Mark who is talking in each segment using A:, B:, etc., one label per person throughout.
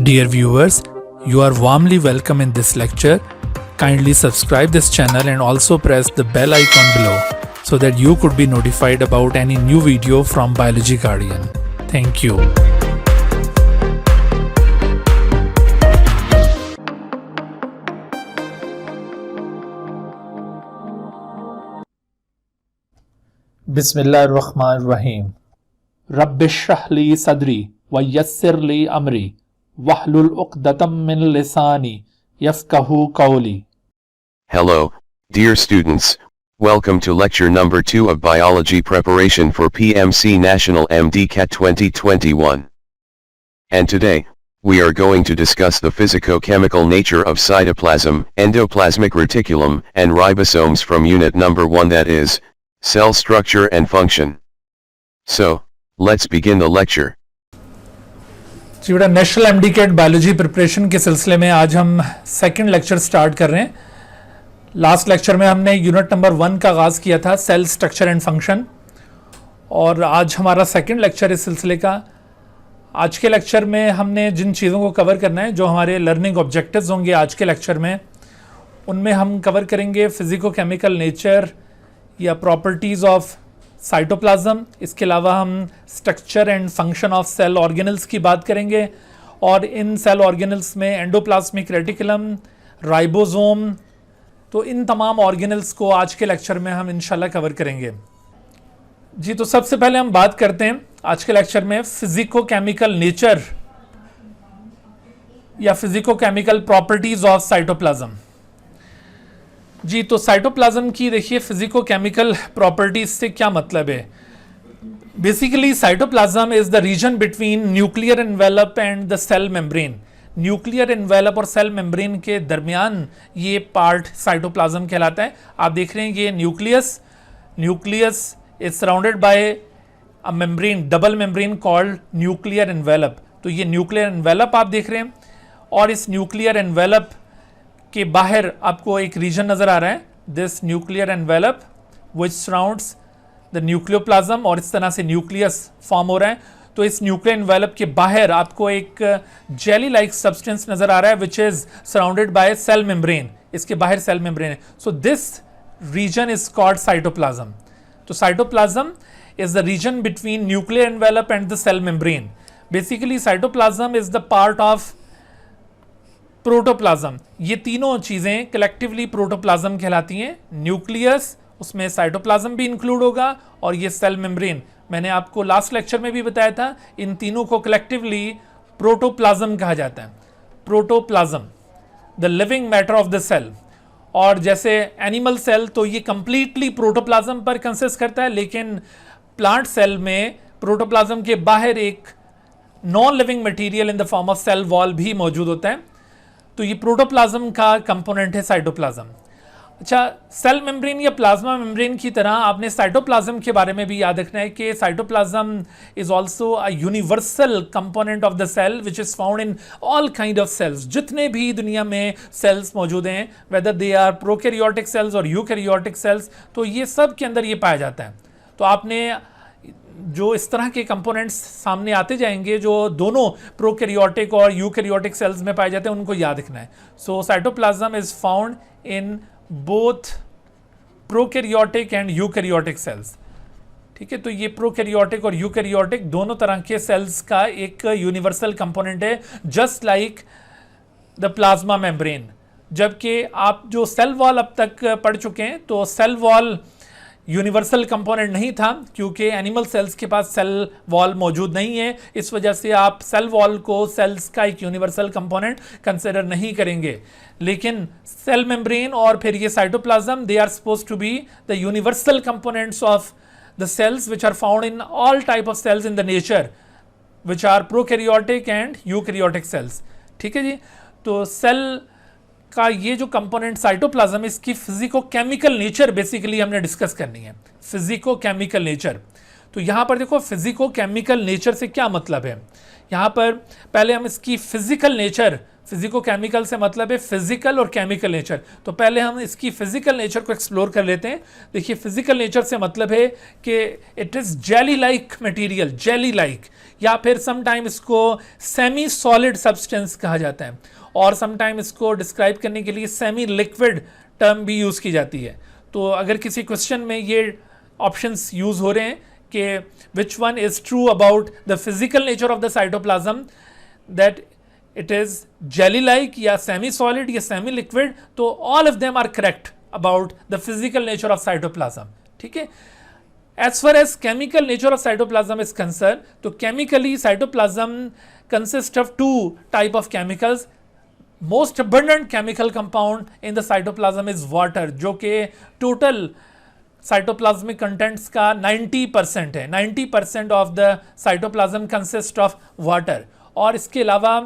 A: Dear viewers, you are warmly welcome in this lecture. Kindly subscribe this channel and also press the bell icon below so that you could be notified about any new video from Biology Guardian. Thank you.
B: बिस्मिल्लाहिर्रहमानिर्रहीम। रब्बिश्रह ली सदरी व यस्सिर ली अमरी वहलुल उक़दतम मिन लिसानी यफ़क़हू क़ौली।
C: Hello, dear students, welcome to lecture number 2 of Biology Preparation for PMC National MD-CAT 2021. And today, we are going to discuss the physico-chemical nature of cytoplasm, endoplasmic reticulum, and ribosomes from unit number 1, that is, cell structure and function. So, let's begin the lecture.
A: जी बेटा, national MD-cat biology preparation के सिलसिले में आज हम second lecture start कर रहे हैं। Last lecture में हमने यूनिट नंबर 1 का आगाज़ किया था, सेल स्ट्रक्चर एंड फंक्शन, और आज हमारा सेकंड लेक्चर इस सिलसिले का। आज के लेक्चर में हमने जिन चीज़ों को कवर करना है, जो हमारे लर्निंग ऑब्जेक्टिव्स होंगे आज के लेक्चर में, उनमें हम कवर करेंगे फिजिको केमिकल नेचर या प्रॉपर्टीज़ ऑफ साइटोप्लाज्म। इसके अलावा हम structure and function of cell organelles की बात करेंगे, और इन सेल ऑर्गेनल्स में एंडोप्लाज्मिक रेटिकुलम, राइबोसोम, तो इन तमाम ऑर्गेनल्स को आज के लेक्चर में हम इंशाल्लाह कवर करेंगे। जी, तो सबसे पहले हम बात करते हैं आज के लेक्चर में फिजिको केमिकल नेचर या physico chemical properties of cytoplasm. जी, तो साइटोप्लाज्म की देखिए फिजिको केमिकल प्रॉपर्टीज से क्या मतलब है। Basically cytoplasm is the region between nuclear envelope and the cell membrane. Nuclear envelope और सेल मेम्ब्रेन के दरमियान ये पार्ट साइटोप्लाज्म कहलाता है। आप देख रहे हैं ये nucleus is surrounded bye a membrane, double membrane called nuclear envelope. तो ये न्यूक्लियर एनवेलप आप देख रहे हैं, और इस न्यूक्लियर एनवेलप के बाहर आपको एक रीजन नजर आ रहा है, this nuclear envelope which surrounds the nucleoplasm, और इस तरह से न्यूक्लियस फॉर्म हो रहा है। तो इस न्यूक्लियर एनवेलप के बाहर आपको एक जेली लाइक सब्सटेंस नजर आ रहा है which is surrounded by cell membrane. इसके बाहर सेल मेम्ब्रेन है, so this region is called cytoplasm. तो cytoplasm is the region between nuclear envelope and the cell membrane. Basically cytoplasm is the part of protoplasm. ये तीनों चीजें collectively protoplasm कहलाती हैं। Nucleus, उसमें साइटोप्लाज्म भी इंक्लूड होगा, और ये सेल मेम्ब्रेन, मैंने आपको लास्ट लेक्चर में भी बताया था, इन तीनों को कलेक्टिवली प्रोटोप्लाज्म कहा जाता है। Protoplasm, the living matter of the cell. और जैसे एनिमल सेल तो ये कंप्लीटली प्रोटोप्लाज्म पर कंसिस्ट करता है, लेकिन प्लांट सेल में प्रोटोप्लाज्म के बाहर एक non living material in the form of cell wall भी मौजूद होता है। तो ये प्रोटोप्लाज्म का कंपोनेंट है साइटोप्लाज्म। अच्छा, सेल मेम्ब्रेन या प्लाज्मा मेम्ब्रेन की तरह आपने साइटोप्लाज्म के बारे में भी याद रखना है कि cytoplasm is also a universal component of the cell which is found in all kind of cells. जितने भी दुनिया में सेल्स मौजूद हैं, whether they are prokaryotic cells और यूकैरियोटिक सेल्स, तो ये सब के अंदर ये पाया जाता है। तो आपने जो इस तरह के कंपोनेंट्स सामने आते जाएंगे जो दोनों प्रोकैरियोटिक और यूकैरियोटिक सेल्स में पाए जाते हैं, उनको याद रखना है। So cytoplasm is found in both prokaryotic and eukaryotic cells. ठीक है, तो ये प्रोकैरियोटिक और यूकैरियोटिक दोनों तरह के सेल्स का एक यूनिवर्सल कंपोनेंट है, just like the plasma membrane. जबकि आप जो सेल वॉल अब तक पढ़ चुके हैं, तो सेल वॉल यूनिवर्सल कंपोनेंट नहीं था, क्योंकि एनिमल सेल्स के पास सेल वॉल मौजूद नहीं है। इस वजह से आप सेल वॉल को सेल्स का एक यूनिवर्सल कंपोनेंट कंसिडर नहीं करेंगे। लेकिन सेल मेम्ब्रेन और फिर ये cytoplasm, they are supposed to be the universal components of the cells which are found in all type of cells in the nature which are prokaryotic and eukaryotic cells. ठीक है जी, तो cell का ये जो कंपोनेंट साइटोप्लाज्म, इसकी physico chemical nature basically हमने discuss करनी है। फिजिको केमिकल नेचर, तो यहाँ पर देखो फिजिको केमिकल नेचर से क्या मतलब है। यहाँ पर पहले हम इसकी फिजिकल नेचर फिजिको केमिकल से मतलब है फिजिकल और केमिकल नेचर। तो पहले हम इसकी फिजिकल नेचर को एक्सप्लोर कर लेते हैं। देखिए फिजिकल नेचर से मतलब है कि it is jelly like material, jelly like, या फिर समटाइम इसको सेमी सॉलिड सब्सटेंस कहा जाता है, और समटाइम इसको डिस्क्राइब करने के लिए सेमी लिक्विड टर्म भी यूज़ की जाती है। तो अगर किसी क्वेश्चन में ये ऑप्शंस यूज़ हो रहे हैं कि which one is true about the physical nature of the cytoplasm, that it is jelly like या semi solid या semi liquid, तो all of them are correct about the physical nature of cytoplasm. ठीक है। as far as chemical nature of cytoplasm is concerned, तो chemically cytoplasm consists of two type of chemicals. most abundant chemical compound in the cytoplasm is water, जो कि total cytoplasmic contents का 90% है। 90% of the cytoplasm consists of water, और इसके अलावा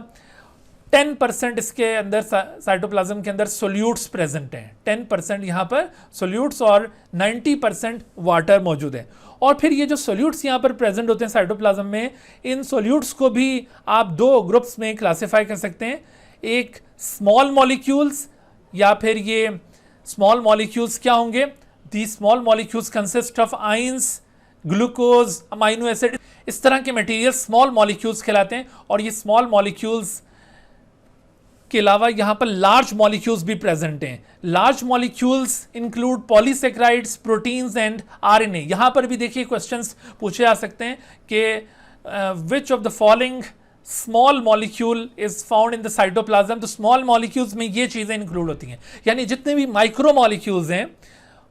A: 10% इसके अंदर साइटोप्लाज्म के अंदर सोल्यूट्स प्रेजेंट हैं। 10% यहाँ पर सोल्यूट्स और 90% वाटर मौजूद है। और फिर ये जो सोल्यूट्स यहाँ पर प्रेजेंट होते हैं साइटोप्लाज्म में, इन सोल्यूट्स को भी आप दो ग्रुप्स में क्लासिफाई कर सकते हैं। एक स्मॉल मॉलिक्यूल्स, या फिर ये स्मॉल मॉलिक्यूल्स क्या होंगे, the small molecules consist of ions, glucose, amino acid, इस तरह के मटेरियल स्मॉल मॉलिक्यूल्स कहलाते हैं। और ये स्मॉल मॉलिक्यूल्स के अलावा यहाँ पर लार्ज मॉलिक्यूल्स भी प्रेजेंट हैं। Large molecules include polysaccharides, proteins and RNA. यहाँ पर भी देखिए क्वेश्चंस पूछे जा सकते हैं कि which of the following small molecule is found in the cytoplasm. तो स्मॉल मॉलिक्यूल्स में ये चीज़ें इंक्लूड होती हैं, यानी जितने भी माइक्रो मॉलिक्यूल्स हैं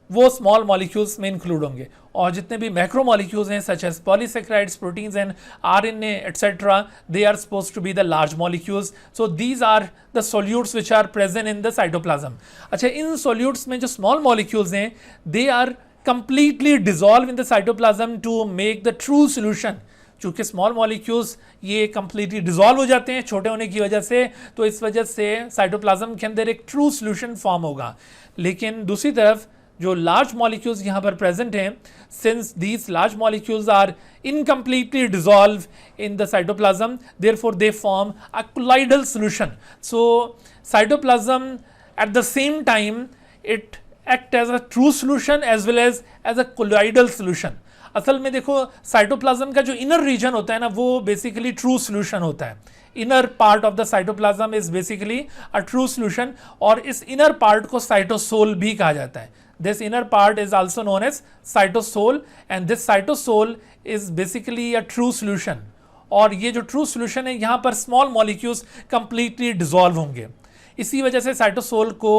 A: वो स्मॉल मॉलिक्यूल्स में इंक्लूड होंगे, और जितने भी मैक्रो मॉलिक्यूल्स हैं such as polysaccharides, proteins and RNA etcetera, they are supposed to be the large molecules. So these are the solutes which are present in the cytoplasm. अच्छा, इन solutes में जो स्मॉल मॉलिक्यूल्स हैं they are completely dissolve in the cytoplasm to make the true solution. चूँकि small molecules ये completely dissolve हो जाते हैं छोटे होने की वजह से, तो इस वजह से साइटोप्लाज्म के अंदर एक ट्रू सोल्यूशन फॉर्म होगा। लेकिन दूसरी तरफ जो लार्ज मॉलिक्यूल्स यहाँ पर प्रेजेंट हैं, since these large molecules are incompletely dissolve in the cytoplasm, therefore they form a colloidal solution. So cytoplasm at the same time it act as a true solution as well as a colloidal solution. असल में देखो cytoplasm का जो inner reason होता है ना, वो basically true solution होता है। Inner part of the cytoplasm is basically a true solution, और इस इनर पार्ट को साइटोसोल भी कहा जाता है। This inner part is also known as cytosol, and this cytosol is basically a true solution. और ये जो true solution है यहाँ पर small molecules completely dissolve होंगे। इसी वजह से cytosol को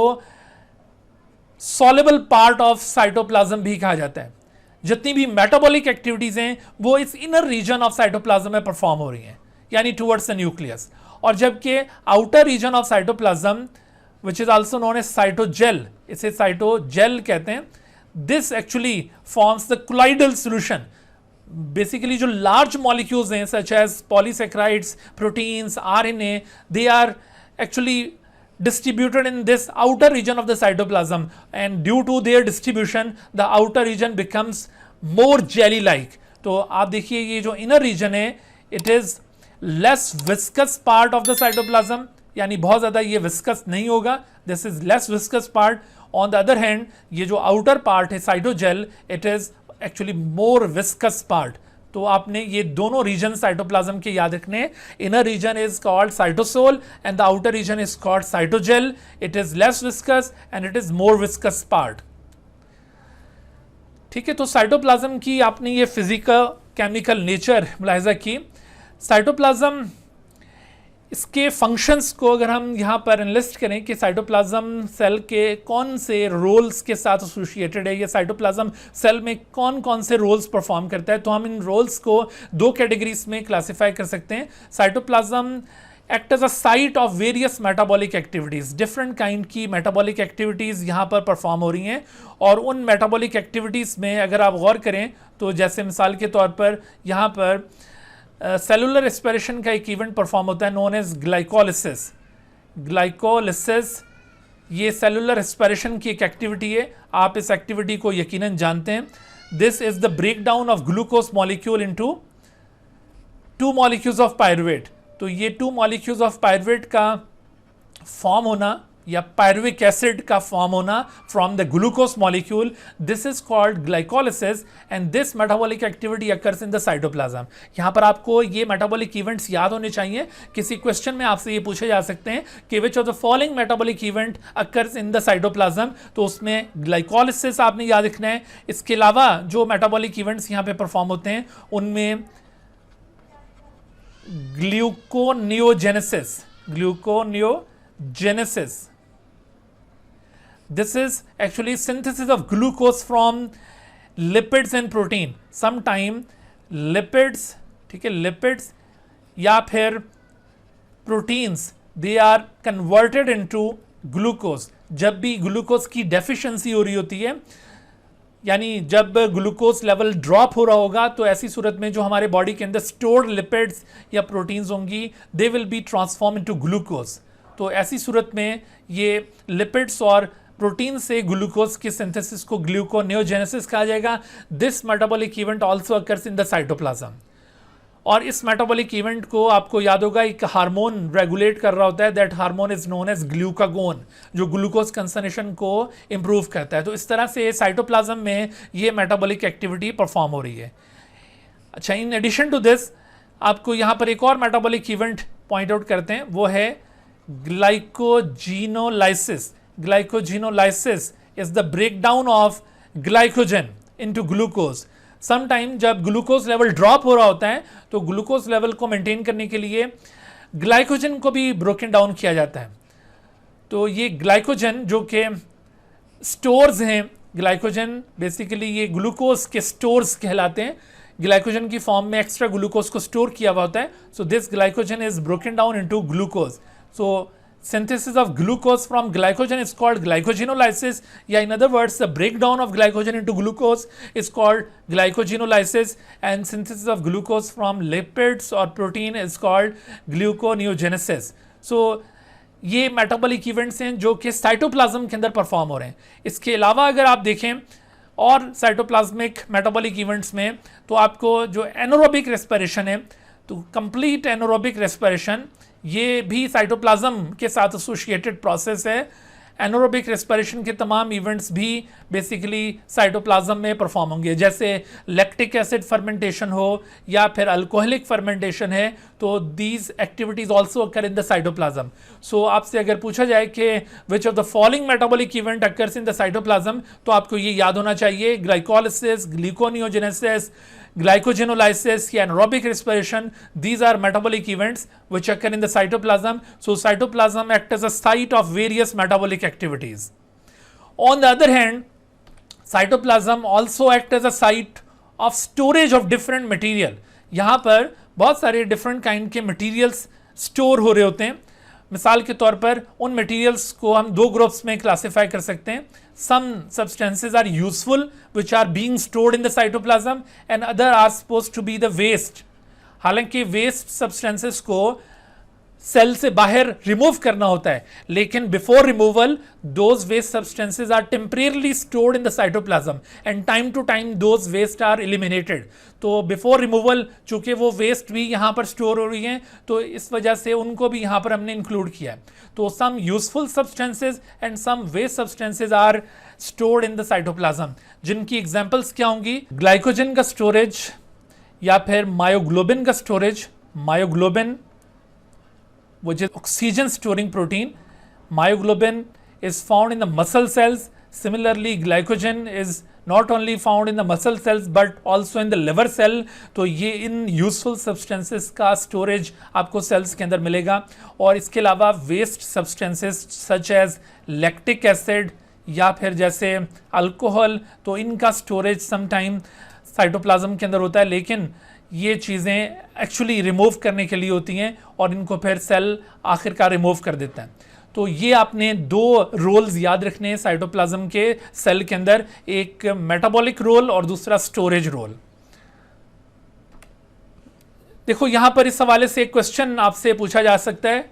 A: soluble part of cytoplasm भी कहा जाता है। जितनी भी metabolic activities हैं वो इस inner region of cytoplasm में perform हो रही हैं, यानी towards the nucleus। और जबकि outer region of cytoplasm which is also known as cytogel, इसे cytogel कहते हैं, this actually forms the colloidal solution। Basically जो लार्ज मॉलिक्यूल्स हैं such as polysaccharides, proteins, RNA, they are actually distributed in this outer region of the cytoplasm, and due to their distribution the outer region becomes more jelly like। तो आप देखिए ये जो inner region है it is less viscous part of the cytoplasm, यानी बहुत ज़्यादा ये विस्कस नहीं होगा, this is less viscous part. On the other hand ये जो आउटर पार्ट है cytogel, it is actually more viscous part. तो आपने ये दोनों रीजन साइटोप्लाज्म के याद रखने, inner region is called cytosol and the outer region is called cytogel. It is less viscous and it is more viscous part. ठीक है, तो साइटोप्लाज्म की आपने ये फिजिकल केमिकल नेचर मुलाहिजा की। साइटोप्लाज्म इसके फंक्शंस को अगर हम यहाँ पर एनालिस्ट करें कि साइटोप्लाज्म सेल के कौन से रोल्स के साथ एसोसिएटेड है, या साइटोप्लाज्म सेल में कौन कौन से रोल्स परफॉर्म करता है, तो हम इन रोल्स को दो कैटेगरीज में क्लासिफाई कर सकते हैं। Cytoplasm act as a site of various metabolic activities, different kind की मेटाबॉलिक एक्टिविटीज़ यहाँ पर परफॉर्म हो रही हैं। और उन मेटाबॉलिक एक्टिविटीज़ में अगर आप गौर करें तो जैसे मिसाल के तौर पर यहाँ पर सेलुलर रेस्पिरेशन का एक इवेंट परफॉर्म होता है नोन एज ग्लाइकोलिसिस। ग्लाइकोलिसिस ये सेलुलर रेस्पिरेशन की एक एक्टिविटी है, आप इस एक्टिविटी को यकीनन जानते हैं। This is the break down of glucose molecule into 2 molecules of pyruvate. तो ये 2 मॉलिक्यूल्स ऑफ पायरुवेट का फॉर्म होना या पायरुविक एसिड का फॉर्म होना from the glucose molecule, this is called glycolysis and this metabolic activity occurs in the cytoplasm. यहाँ पर आपको ये मेटाबॉलिक इवेंट्स याद होने चाहिए। किसी क्वेश्चन में आपसे ये पूछे जा सकते हैं कि which of the following metabolic event occurs in the cytoplasm, तो उसमें ग्लाइकोलिसिस आपने याद रखना है। इसके अलावा जो मेटाबॉलिक इवेंट्स यहाँ पे परफॉर्म होते हैं उनमें gluconeogenesis, this is actually synthesis of glucose from lipids and protein. sometime lipids, ठीक है, lipids या फिर proteins they are converted into glucose। जब भी ग्लूकोज की डेफिशिएंसी हो रही होती है, यानी जब ग्लूकोज लेवल ड्रॉप हो रहा होगा, तो ऐसी सूरत में जो हमारे बॉडी के अंदर स्टोर्ड लिपिड्स या प्रोटीन्स होंगी they will be transform into glucose. तो ऐसी सूरत में ये लिपिड्स और प्रोटीन से ग्लूकोज की सिंथेसिस को ग्लूकोनियोजेनेसिस कहा जाएगा। This metabolic event also occurs in the cytoplasm. और इस मेटाबॉलिक इवेंट को आपको याद होगा एक हार्मोन रेगुलेट कर रहा होता है, that hormone is known as glucagon, जो ग्लूकोज कंसंट्रेशन को इंप्रूव करता है। तो इस तरह से साइटोप्लाज्म में ये मेटाबॉलिक एक्टिविटी परफॉर्म हो रही है। अच्छा, इन एडिशन टू दिस आपको यहाँ पर एक और मेटाबॉलिक इवेंट पॉइंट आउट करते हैं, वो है glycogenolysis. Glycogenolysis is the breakdown of glycogen into glucose. Sometime जब ग्लूकोज लेवल ड्रॉप हो रहा होता है तो ग्लूकोज लेवल को मेंटेन करने के लिए ग्लाइकोजन को भी ब्रोकन डाउन किया जाता है। तो ये ग्लाइकोजन जो कि स्टोर्स हैं, ग्लाइकोजन बेसिकली ये ग्लूकोज के स्टोर्स कहलाते हैं। ग्लाइकोजन की फॉर्म में एक्स्ट्रा ग्लूकोज को स्टोर किया हुआ होता है। So this glycogen is broken down into glucose. So synthesis of glucose from glycogen is called glycogenolysis, या in other words the breakdown of glycogen into glucose is called glycogenolysis, and synthesis of glucose from lipids or protein is called gluconeogenesis. So ये metabolic events हैं जो कि cytoplasm के अंदर perform हो रहे हैं। इसके अलावा अगर आप देखें और साइटोप्लाज्मिक मेटाबॉलिक इवेंट्स में, तो आपको जो एनारोबिक रेस्पिरेशन है, तो कंप्लीट एनारोबिक रेस्पिरेशन ये भी साइटोप्लाज्म के साथ एसोसिएटेड प्रोसेस है। एनारोबिक रेस्पिरेशन के तमाम इवेंट्स भी बेसिकली साइटोप्लाज्म में परफॉर्म होंगे, जैसे लैक्टिक एसिड फर्मेंटेशन हो या फिर अल्कोहलिक फर्मेंटेशन है, तो these activities also occur in the cytoplasm. So आपसे अगर पूछा जाए कि which of the following metabolic event occurs in the cytoplasm, तो आपको ये याद होना चाहिए ग्लाइकोलिसिस, ग्लूकोनियोजेनेसिस, glycogenolysis या anaerobic respiration. These are metabolic events which occur in the cytoplasm. So cytoplasm acts as a site of various metabolic activities. On the other hand, cytoplasm also acts as a site of storage of different material. यहाँ पर बहुत सारे different kind के materials store हो रहे होते हैं। मिसाल के तौर पर उन मटेरियल्स को हम दो ग्रुप्स में क्लासिफाई कर सकते हैं। Some substances are useful which are being stored in the cytoplasm and other are supposed to be the waste. हालांकि वेस्ट सब्सटेंसेस को सेल से बाहर रिमूव करना होता है, लेकिन before removal those waste substances are temporarily stored in the cytoplasm and time to time those waste are eliminated. तो before removal चूंकि वो वेस्ट भी यहाँ पर स्टोर हो रही हैं, तो इस वजह से उनको भी यहाँ पर हमने इंक्लूड किया है। तो some useful substances and some waste substances are stored in the cytoplasm, जिनकी एग्जाम्पल्स क्या होंगी? ग्लाइकोजन का स्टोरेज या फिर मायोग्लोबिन का storage. Myoglobin which is oxygen storing protein. Myoglobin is found in the muscle cells. Similarly, glycogen is not only found in the muscle cells but also in the liver cell. तो ये इन useful substances का storage आपको cells के अंदर मिलेगा। और इसके अलावा waste substances such as lactic acid या फिर जैसे अल्कोहल, तो इनका स्टोरेज समटाइम साइटोप्लाज्म के अंदर होता है, लेकिन ये चीज़ें एक्चुअली रिमूव करने के लिए होती हैं और इनको फिर सेल आखिरकार रिमूव कर देता है। तो ये आपने दो रोल्स याद रखने हैं साइटोप्लाज्म के सेल के अंदर, एक मेटाबॉलिक रोल और दूसरा स्टोरेज रोल। देखो यहाँ पर इस हवाले से एक क्वेश्चन आपसे पूछा जा सकता है,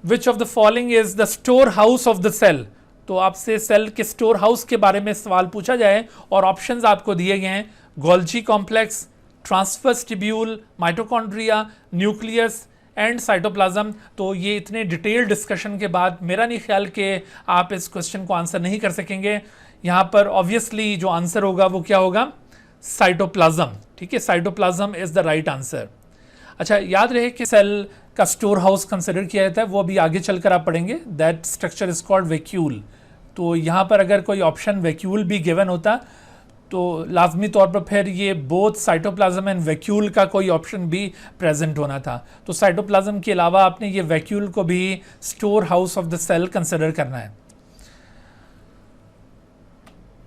A: which of the following is the store house of the cell. तो आपसे सेल के स्टोर हाउस के बारे में सवाल पूछा जाए और ऑप्शंस आपको दिए गए हैं, Golgi complex, transverse tubule, mitochondria, nucleus and cytoplasm. तो ये इतने डिटेल डिस्कशन के बाद मेरा नहीं ख्याल कि आप इस क्वेश्चन को आंसर नहीं कर सकेंगे। यहाँ पर ऑब्वियसली जो आंसर होगा वो क्या होगा, साइटोप्लाज्म। ठीक है, cytoplasm is the right answer. अच्छा, याद रहे कि सेल का स्टोर हाउस कंसिडर किया जाता है, वो अभी आगे चलकर आप पढ़ेंगे। That structure is called vacuole. तो यहाँ पर अगर कोई ऑप्शन वैक्यूल भी गिवन होता तो लाजमी तौर पर फिर ये बोथ साइटोप्लाज्म एंड वैक्यूल का कोई ऑप्शन भी प्रेजेंट होना था। तो साइटोप्लाज्म के अलावा आपने ये वैक्यूल को भी store house of the cell consider करना है।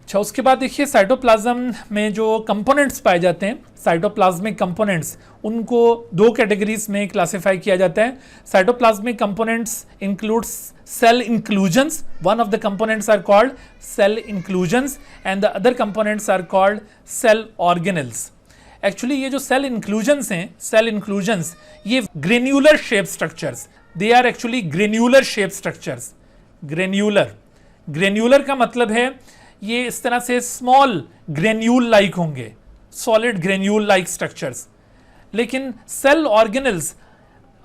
A: अच्छा, उसके बाद देखिए साइटोप्लाज्म में जो कंपोनेंट्स पाए जाते हैं, साइटोप्लाज्मिक कंपोनेंट्स, उनको दो कैटेगरीज में क्लासिफाई किया जाता है। Cytoplasmic components includes cell inclusions. One of the components are called cell inclusions and the other components are called cell organelles. Actually ये जो cell inclusions हैं, cell inclusions, ये granular shape structures, they are actually granular shape structures. granular का मतलब है ये इस तरह से small granule like होंगे, solid granule like structures. लेकिन cell organelles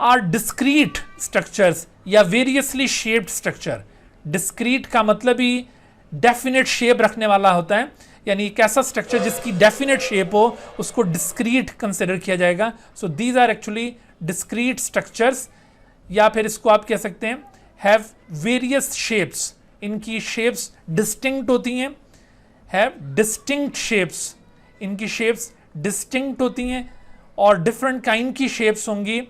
A: are discrete structures या variously shaped structure. discrete का मतलब ही definite shape रखने वाला होता है, यानी एक ऐसा structure जिसकी definite shape हो उसको discrete consider किया जाएगा. so these are actually discrete structures, या फिर इसको आप कह सकते हैं have various shapes. इनकी shapes distinct होती हैं, have distinct shapes. इनकी shapes distinct होती हैं और different kind की shapes होंगी।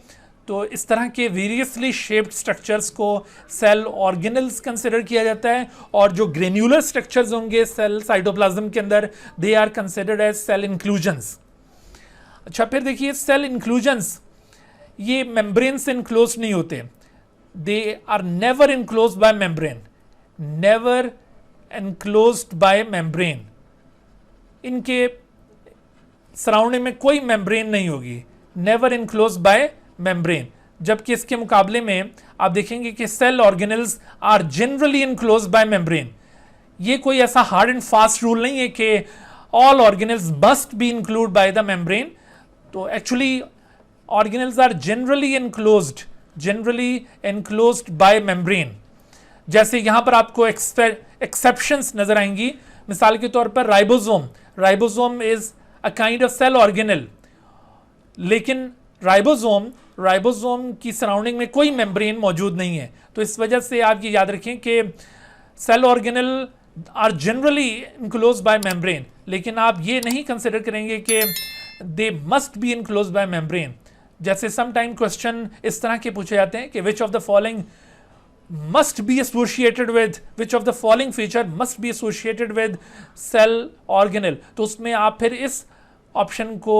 A: तो इस तरह के वेरियसली शेप्ड स्ट्रक्चर्स को सेल ऑर्गेनल्स कंसिडर किया जाता है, और जो ग्रेन्यूलर स्ट्रक्चर्स होंगे सेल साइटोप्लाज्म के अंदर, they are considered as cell inclusions. अच्छा, फिर देखिए सेल इंक्लूजन्स ये मेम्ब्रेन से इनक्लोज नहीं होते, they are never enclosed by membrane, never enclosed by membrane. इनके सराउंडिंग में कोई मेम्ब्रेन नहीं होगी, नेवर इनक्लोज्ड बाय मेम्ब्रेन। जबकि इसके मुकाबले में आप देखेंगे कि cell organelles are generally enclosed by membrane. ये कोई ऐसा हार्ड एंड फास्ट रूल नहीं है कि all organelles must be include by the membrane. तो actually organelles are generally enclosed by membrane. जैसे यहां पर आपको एक्सेप्शंस नजर आएंगी, मिसाल के तौर पर ribosome is a kind of cell organelle, लेकिन राइबोसोम की सराउंडिंग में कोई मेम्ब्रेन मौजूद नहीं है। तो इस वजह से आप ये याद रखें कि cell organelle are generally enclosed by membrane, लेकिन आप ये नहीं कंसिडर करेंगे कि they must be enclosed by membrane. जैसे सम टाइम क्वेश्चन इस तरह के पूछे जाते हैं कि which of the following must be associated with, which of the following feature must be associated with cell organelle। तो उसमें आप फिर इस ऑप्शन को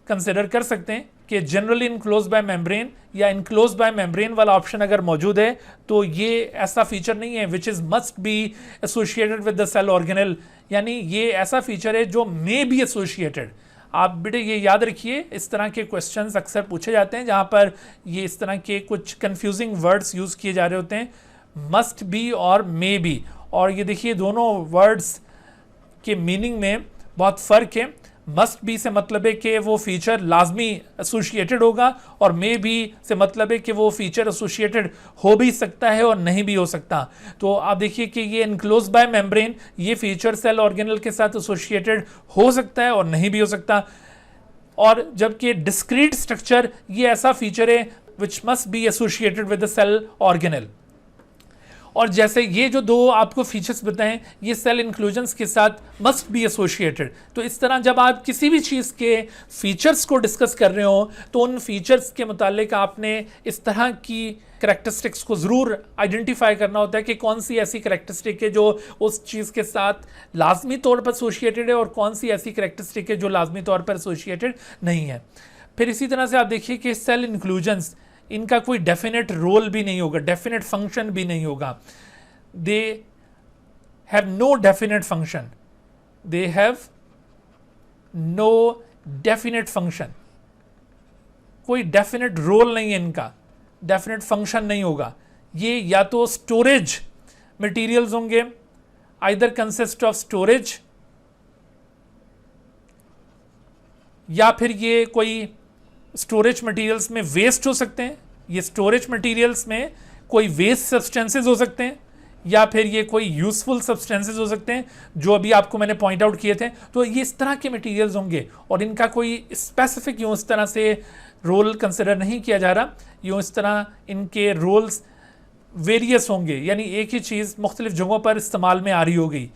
A: कंसिडर कर सकते हैं कि जनरली इनक्लोज बाय मेम्ब्रेन या इनक्लोज बाय मेम्ब्रेन वाला ऑप्शन अगर मौजूद है तो ये ऐसा फीचर नहीं है which is must be associated with the cell organelle, यानी ये ऐसा फीचर है जो मे बी एसोसिएटेड। आप बेटे ये याद रखिए, इस तरह के क्वेश्चंस अक्सर पूछे जाते हैं जहां पर ये इस तरह के कुछ कंफ्यूजिंग वर्ड्स यूज किए जा रहे होते हैं, मस्ट बी और मे बी। और ये देखिए दोनों वर्ड्स के मीनिंग में बहुत फर्क है। मस्ट बी से मतलब है कि वो फीचर लाजमी एसोसिएटेड होगा, और मे बी से मतलब है कि वो फीचर एसोसिएटेड हो भी सकता है और नहीं भी हो सकता। तो आप देखिए कि ये इनक्लोज बाय मेम्ब्रेन, ये फीचर सेल ऑर्गेनल के साथ एसोसिएटेड हो सकता है और नहीं भी हो सकता। और जबकि डिस्क्रीट स्ट्रक्चर ये ऐसा फीचर है which must be associated with the cell organelle. और जैसे ये जो दो आपको फीचर्स बताएं ये सेल इंक्लूजन्स के साथ मस्ट बी एसोसिएटेड। तो इस तरह जब आप किसी भी चीज़ के फीचर्स को डिस्कस कर रहे हो तो उन फीचर्स के मुतालिक आपने इस तरह की करैक्टरिस्टिक्स को ज़रूर आइडेंटिफाई करना होता है कि कौन सी ऐसी करैक्टरिस्टिक है जो उस चीज़ के साथ लाजमी तौर पर एसोसिएटेड है और कौन सी ऐसी करैक्टरिस्टिक है जो लाजमी तौर पर एसोसिएटेड नहीं है। फिर इसी तरह से आप देखिए कि सेल इंक्लूजन्स, इनका कोई डेफिनेट रोल भी नहीं होगा, डेफिनेट फंक्शन भी नहीं होगा। They have no definite function, they have no definite function. कोई डेफिनेट रोल नहीं है इनका, डेफिनेट फंक्शन नहीं होगा। ये या तो स्टोरेज मटेरियल्स होंगे, आइदर कंसिस्ट ऑफ स्टोरेज, या फिर ये कोई स्टोरेज मटेरियल्स में वेस्ट हो सकते हैं, ये स्टोरेज मटेरियल्स में कोई वेस्ट सब्सटेंसेस हो सकते हैं या फिर ये कोई यूजफुल सब्सटेंसेस हो सकते हैं जो अभी आपको मैंने पॉइंट आउट किए थे। तो ये इस तरह के मटेरियल्स होंगे और इनका कोई स्पेसिफिक यूँ इस तरह से रोल कंसिडर नहीं किया जा रहा, यूँ इस तरह इनके रोल्स वेरियस होंगे, यानी एक ही चीज़ मुख्तलिफ जगहों पर इस्तेमाल में आ रही होगी।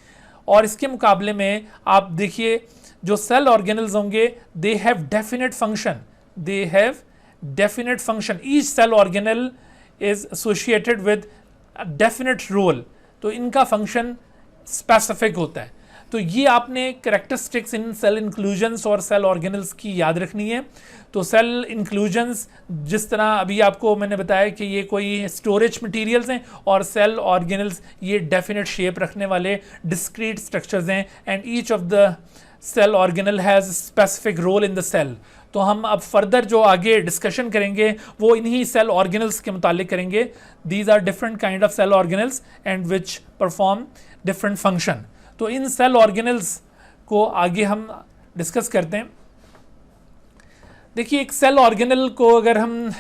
A: और इसके मुकाबले में आप देखिए जो सेल ऑर्गेनल्स होंगे they have definite function, they have definite function, each cell organelle is associated with definite role, तो इनका फंक्शन स्पेसिफिक होता है। तो ये आपने कैरेक्टरिस्टिक्स इन सेल इंक्लूजन्स और सेल ऑर्गेनल्स की याद रखनी है। तो सेल इंक्लूजन्स जिस तरह अभी आपको मैंने बताया कि ये कोई स्टोरेज मटेरियल्स हैं और सेल ऑर्गेनल्स ये डेफिनेट शेप रखने वाले डिस्क्रीट स्ट्रक्चर्स हैं and each of the cell organelle has specific role in the cell. तो हम अब फर्दर जो आगे डिस्कशन करेंगे वो इन्हीं सेल ऑर्गेनल्स के मुतालिक करेंगे। These are different kind of cell organelles and which perform different function. तो इन सेल ऑर्गेनल्स को आगे हम डिस्कस करते हैं। देखिए एक सेल ऑर्गेनल को अगर हम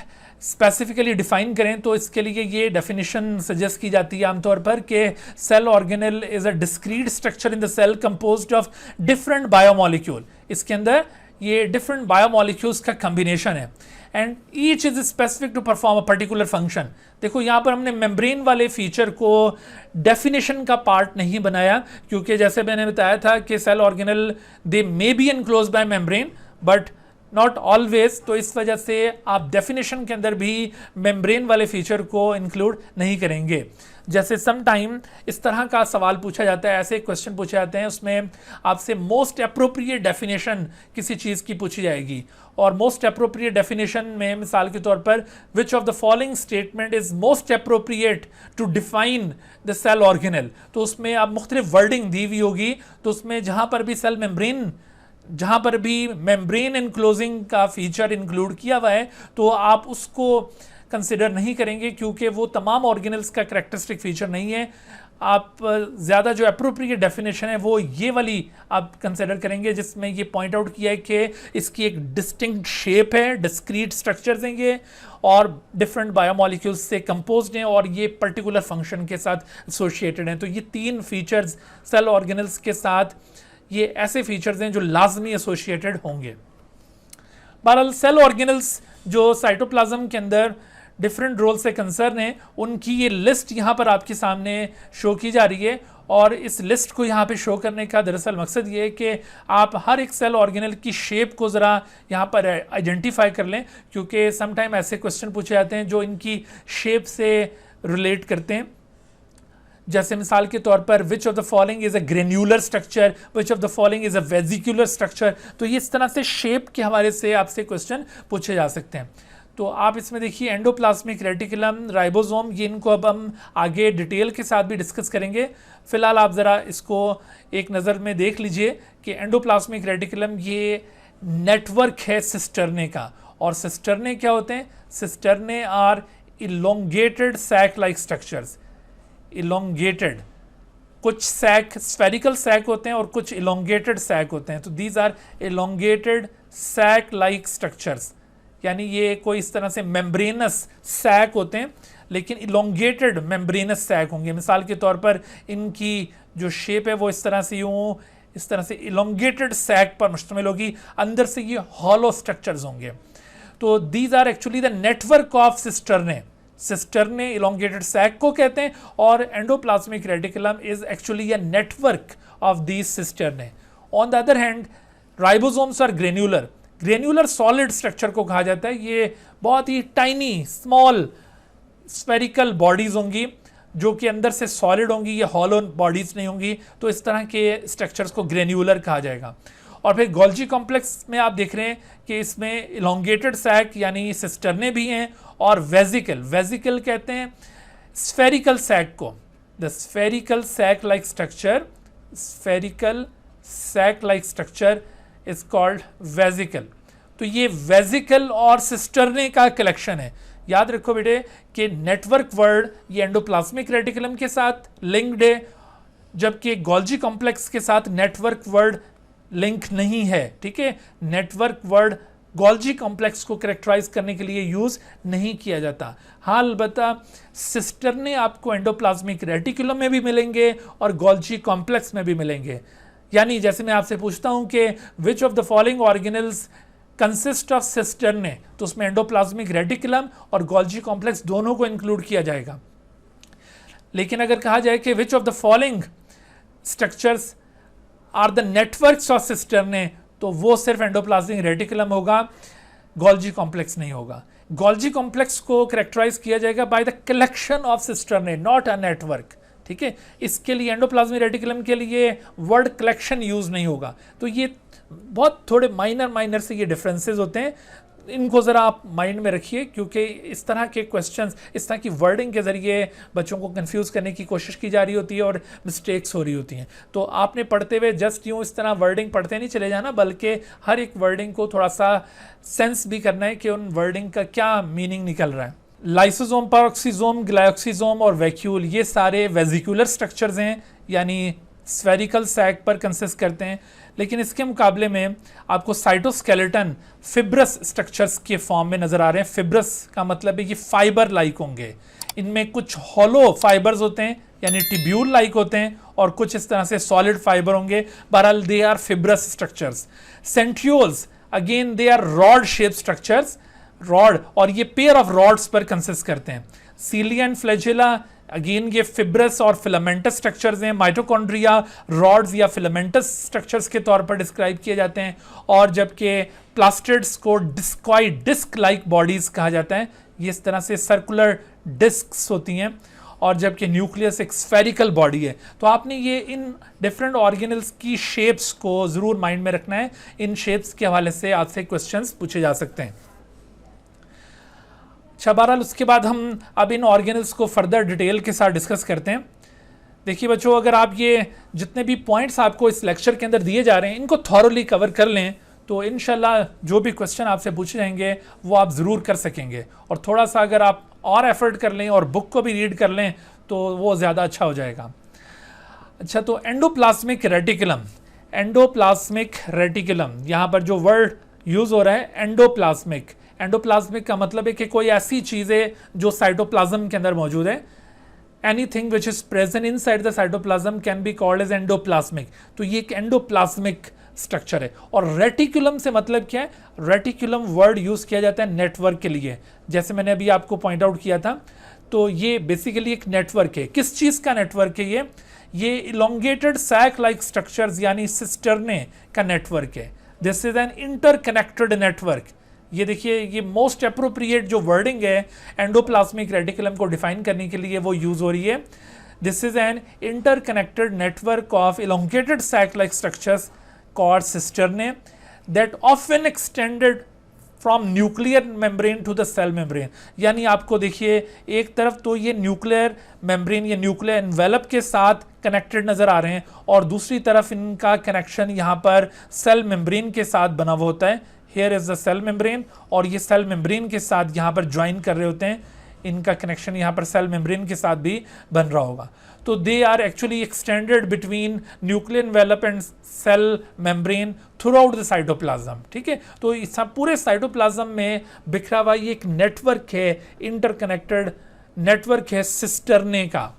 A: स्पेसिफिकली डिफाइन करें तो इसके लिए ये डेफिनेशन सजेस्ट की जाती है आमतौर पर कि cell organelle is a discrete structure in the cell composed of different biomolecule. इसके अंदर ये डिफरेंट बायोमॉलिक्यूल्स का कॉम्बिनेशन है and each is specific to perform a particular function. देखो यहाँ पर हमने मेम्ब्रेन वाले फीचर को डेफिनेशन का पार्ट नहीं बनाया क्योंकि जैसे मैंने बताया था कि cell organelle they may be enclosed by membrane but not always. तो इस वजह से आप डेफिनेशन के अंदर भी मेम्ब्रेन वाले फीचर को इंक्लूड नहीं करेंगे। जैसे सम टाइम इस तरह का सवाल पूछा जाता है, ऐसे क्वेश्चन पूछे जाते हैं, उसमें आपसे मोस्ट अप्रोप्रिएट डेफिनेशन किसी चीज़ की पूछी जाएगी और मोस्ट अप्रोप्रिएट डेफिनेशन में मिसाल के तौर पर which of the following statement is most appropriate to define the cell organelle. तो उसमें आप मुख्तलिफ वर्डिंग दी हुई होगी, तो उसमें जहाँ पर भी सेल मेम्ब्रेन, जहाँ पर भी मेम्ब्रेन एनक्लोजिंग का फीचर इंक्लूड किया हुआ है तो आप उसको कंसिडर नहीं करेंगे क्योंकि वो तमाम ऑर्गेनल्स का कैरेक्टरिस्टिक फीचर नहीं है। आप ज़्यादा जो अप्रोप्रिएट डेफिनेशन है वो ये वाली आप कंसिडर करेंगे जिसमें ये पॉइंट आउट किया है कि इसकी एक डिस्टिंक्ट शेप है, डिस्क्रीट स्ट्रक्चर्स हैं ये और डिफरेंट बायोमॉलिक्यूल्स से कंपोज्ड हैं और ये पर्टिकुलर फंक्शन के साथ एसोसिएटेड हैं। तो ये तीन फीचर्स सेल ऑर्गेनल्स के साथ ये ऐसे फीचर्स हैं जो लाजमी एसोसिएटेड होंगे। बहरहाल सेल ऑर्गेनल्स जो साइटोप्लाज्म के अंदर डिफरेंट रोल से कंसर्न है उनकी ये लिस्ट यहाँ पर आपके सामने शो की जा रही है और इस लिस्ट को यहाँ पे शो करने का दरअसल मकसद ये है कि आप हर एक सेल ऑर्गेनल की शेप को ज़रा यहाँ पर आइडेंटिफाई कर लें क्योंकि सम टाइम ऐसे क्वेश्चन पूछे जाते हैं जो इनकी शेप से रिलेट करते हैं। जैसे मिसाल के तौर पर which of the following is a granular structure, which of the following is a vesicular structure. तो ये इस तरह से शेप के हवाले से आपसे क्वेश्चन पूछे जा सकते हैं। तो आप इसमें देखिए एंडोप्लाज्मिक रेटिकुलम, राइबोसोम, ये इनको अब हम आगे डिटेल के साथ भी डिस्कस करेंगे। फिलहाल आप ज़रा इसको एक नज़र में देख लीजिए कि एंडोप्लाज्मिक रेटिकुलम ये नेटवर्क है सिस्टर्ने का। और सिस्टर्ने क्या होते हैं? Cisternae are elongated sac like structures. Elongated, कुछ सैक स्फेरिकल सैक होते हैं और कुछ इलोंगेटेड सैक होते हैं। तो these are elongated sac like structures, यानी ये कोई इस तरह से मेम्ब्रेनस सैक होते हैं लेकिन इलोंगेटेड मेम्ब्रेनस सैक होंगे। मिसाल के तौर पर इनकी जो शेप है वो इस तरह से यूँ इस तरह से इलोंगेटेड सैक पर मुश्तमिल होगी, अंदर से ये हॉलो स्ट्रक्चर्स होंगे। तो these are actually the network of cisternae. Cisternae elongated sac को कहते हैं और endoplasmic reticulum is actually a network of these cisternae. On the other hand ribosomes are granular. Granular solid structure को कहा जाता है। ये बहुत ही टाइनी स्मॉल स्फेरिकल बॉडीज होंगी जो कि अंदर से सॉलिड होंगी, ये हॉलो बॉडीज नहीं होंगी। तो इस तरह के स्ट्रक्चर्स को ग्रेन्यूलर कहा जाएगा। और फिर गोल्जी कॉम्प्लेक्स में आप देख रहे हैं कि इसमें इलोंगेटेड सैक यानी सिस्टर्ने भी हैं और वेजिकल, वेजिकल कहते हैं स्फेरिकल सैक को। The spherical sac like structure, spherical sac like structure is called vesicle. तो ये वेजिकल और सिस्टर्ने का कलेक्शन है। याद रखो बेटे कि नेटवर्क वर्ड ये एंडोप्लाज्मिक रेटिकुलम के साथ लिंक्ड है जबकि गोल्जी कॉम्प्लेक्स के साथ नेटवर्क वर्ड लिंक नहीं है। ठीक है, नेटवर्क वर्ड गोल्जी कॉम्प्लेक्स को करेक्टराइज करने के लिए यूज नहीं किया जाता। हाँ, अलबत्ता सिस्टर्ने आपको एंडोप्लाज्मिक रेटिकुलम में भी मिलेंगे और गोल्जी कॉम्प्लेक्स में भी मिलेंगे। यानी जैसे मैं आपसे पूछता हूं कि which of the following organelles consist of cisternae, तो उसमें एंडोप्लाज्मिक रेटिकुलम और गोल्जी कॉम्प्लेक्स दोनों को इंक्लूड किया जाएगा। लेकिन अगर कहा जाए कि which of the following structures are the networks of cisternae, तो वो सिर्फ एंडोप्लाज्मिक रेटिकुलम होगा, गोल्जी कॉम्प्लेक्स नहीं होगा। गोल्जी कॉम्प्लेक्स को कैरेक्टराइज किया जाएगा by the collection of cisternae, not a network. ठीक है, इसके लिए एंडोप्लाज्मिक रेटिकुलम के लिए वर्ड कलेक्शन यूज नहीं होगा। तो ये बहुत थोड़े माइनर से ये डिफरेंसेस होते हैं, इनको ज़रा आप माइंड में रखिए, क्योंकि इस तरह के क्वेश्चंस, इस तरह की वर्डिंग के ज़रिए बच्चों को कंफ्यूज करने की कोशिश की जा रही होती है और मिस्टेक्स हो रही होती हैं। तो आपने पढ़ते हुए जस्ट यूँ इस तरह वर्डिंग पढ़ते नहीं चले जाना, बल्कि हर एक वर्डिंग को थोड़ा सा सेंस भी करना है कि उन वर्डिंग का क्या मीनिंग निकल रहा है। लाइसोसोम, पेरोक्सीसोम, ग्लाइकोसिसोम और वैक्यूल, ये सारे वेजिकुलर स्ट्रक्चर्स हैं, यानी स्फेरिकल सैक पर कंसिस्ट करते हैं। लेकिन इसके मुकाबले में आपको साइटोस्केलेटन फिब्रस स्ट्रक्चर्स के फॉर्म में नज़र आ रहे हैं। फिब्रस का मतलब है ये फाइबर लाइक होंगे, इनमें कुछ हॉलो फाइबर्स होते हैं यानी टिब्यूल लाइक होते हैं, और कुछ इस तरह से सॉलिड फाइबर होंगे। बहरहाल they are fibrous structures. Centrioles again they are rod shape structures, rod, और ये पेयर ऑफ रॉड्स पर कंसिस्ट करते हैं। सीलिया एंड फ्लैजेला अगेन ये फिब्रस और फिलामेंटस स्ट्रक्चर्स हैं। माइटोकॉन्ड्रिया रॉड्स या फिलामेंटस स्ट्रक्चर्स के तौर पर डिस्क्राइब किए जाते हैं, और जबकि प्लास्टिड्स को डिस्क्वाइड डिस्क लाइक बॉडीज कहा जाता है, ये इस तरह से सर्कुलर डिस्क्स होती हैं, और जबकि न्यूक्लियस एक स्फेरिकल बॉडी है। तो आपने ये इन डिफरेंट ऑर्गेनल्स की शेप्स को ज़रूर माइंड में रखना है, इन शेप्स के हवाले से आपसे क्वेश्चंस पूछे जा सकते हैं। अच्छा, बहरहाल उसके बाद हम अब इन ऑर्गेनल्स को फर्दर डिटेल के साथ डिस्कस करते हैं। देखिए बच्चों, अगर आप ये जितने भी पॉइंट्स आपको इस लेक्चर के अंदर दिए जा रहे हैं इनको थॉरोली कवर कर लें, तो इंशाल्लाह जो भी क्वेश्चन आपसे पूछे जाएंगे वो आप ज़रूर कर सकेंगे। और थोड़ा सा अगर आप और एफर्ट कर लें और बुक को भी रीड कर लें तो वो ज़्यादा अच्छा हो जाएगा। अच्छा, तो एंडोप्लाज्मिक रेटिकुलम, एंडोप्लाज्मिक रेटिकुलम, यहाँ पर जो वर्ड यूज़ हो रहा है एंडोप्लाज्मिक, एंडोप्लाज्मिक का मतलब है कि कोई ऐसी चीज़ है जो साइटोप्लाज्म के अंदर मौजूद है। Anything which is present inside the cytoplasm can be called as endoplasmic. तो ये एक एंडोप्लाज्मिक स्ट्रक्चर है। और रेटिकुलम से मतलब क्या है? रेटिकुलम वर्ड यूज किया जाता है नेटवर्क के लिए, जैसे मैंने अभी आपको पॉइंट आउट किया था। तो ये बेसिकली एक नेटवर्क है। किस चीज़ का नेटवर्क है ये इलोंगेटेड सैक लाइक स्ट्रक्चर्स यानी सिस्टर्ने का नेटवर्क है। This is an interconnected network. ये देखिए, ये मोस्ट अप्रोप्रिएट जो वर्डिंग है एंडोप्लाज्मिक रेटिकुलम को डिफाइन करने के लिए वो यूज हो रही है। This is an interconnected network of elongated sac like structures called cisternae that often extended from nuclear membrane to the cell membrane। यानी आपको देखिए, एक तरफ तो ये न्यूक्लियर मेम्ब्रेन या न्यूक्लियर एनवेलप के साथ कनेक्टेड नजर आ रहे हैं, और दूसरी तरफ इनका कनेक्शन यहाँ पर सेल मेम्ब्रेन के साथ बना हुआ होता है। Here is the cell membrane, और ये सेल मेम्ब्रेन के साथ यहाँ पर ज्वाइन कर रहे होते हैं। इनका कनेक्शन यहाँ पर सेल मेम्ब्रेन के साथ भी बन रहा होगा। तो they are actually extended between nuclear envelope and cell membrane throughout the cytoplasm. ठीक है, तो इस पूरे साइटोप्लाज्म में बिखरा हुआ ये एक नेटवर्क है, इंटरकनेक्टेड नेटवर्क है सिस्टर्ने का।